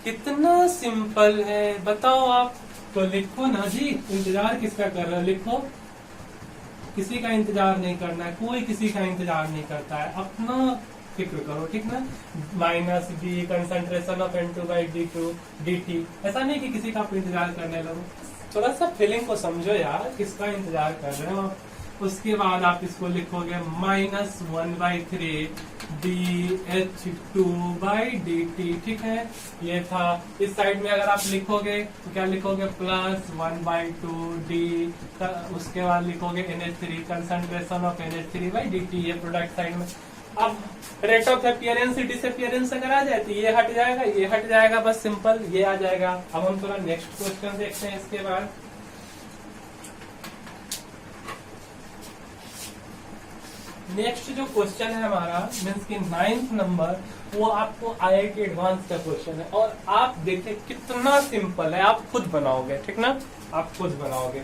[SPEAKER 1] कितना सिंपल है बताओ आप। तो लिखो ना जी, इंतजार किसका कर रहे हो, लिखो। किसी का इंतजार नहीं करना है, कोई किसी का इंतजार नहीं करता है, अपना फिक्र करो, ठीक ना। Minus D concentration of N2 by d T. ऐसा नहीं कि किसी का आप इंतजार करने लगो, थोड़ा सा फीलिंग को समझो यार, किसका इंतजार कर रहे हो आप। उसके बाद आप इसको लिखोगे -1/3 DH2 बाई डी टी, ठीक है। ये था। इस साइड में अगर आप लिखोगे तो क्या लिखोगे, +1/2 डी, उसके बाद लिखोगे NH3 concentration of NH3 by d t, ये प्रोडक्ट साइड में। अब रेट ऑफ अपीयरेंस डिसअपियरेंस अगर आ जाए तो ये हट जाएगा, ये हट जाएगा, बस सिंपल ये आ जाएगा। अब हम थोड़ा नेक्स्ट क्वेश्चन देखते हैं इसके बाद। नेक्स्ट जो क्वेश्चन है हमारा मीन्स की 9th नंबर, वो आपको IIT एडवांस का क्वेश्चन है और आप देखिए कितना सिंपल है, आप खुद बनाओगे, ठीक ना, आप खुद बनाओगे।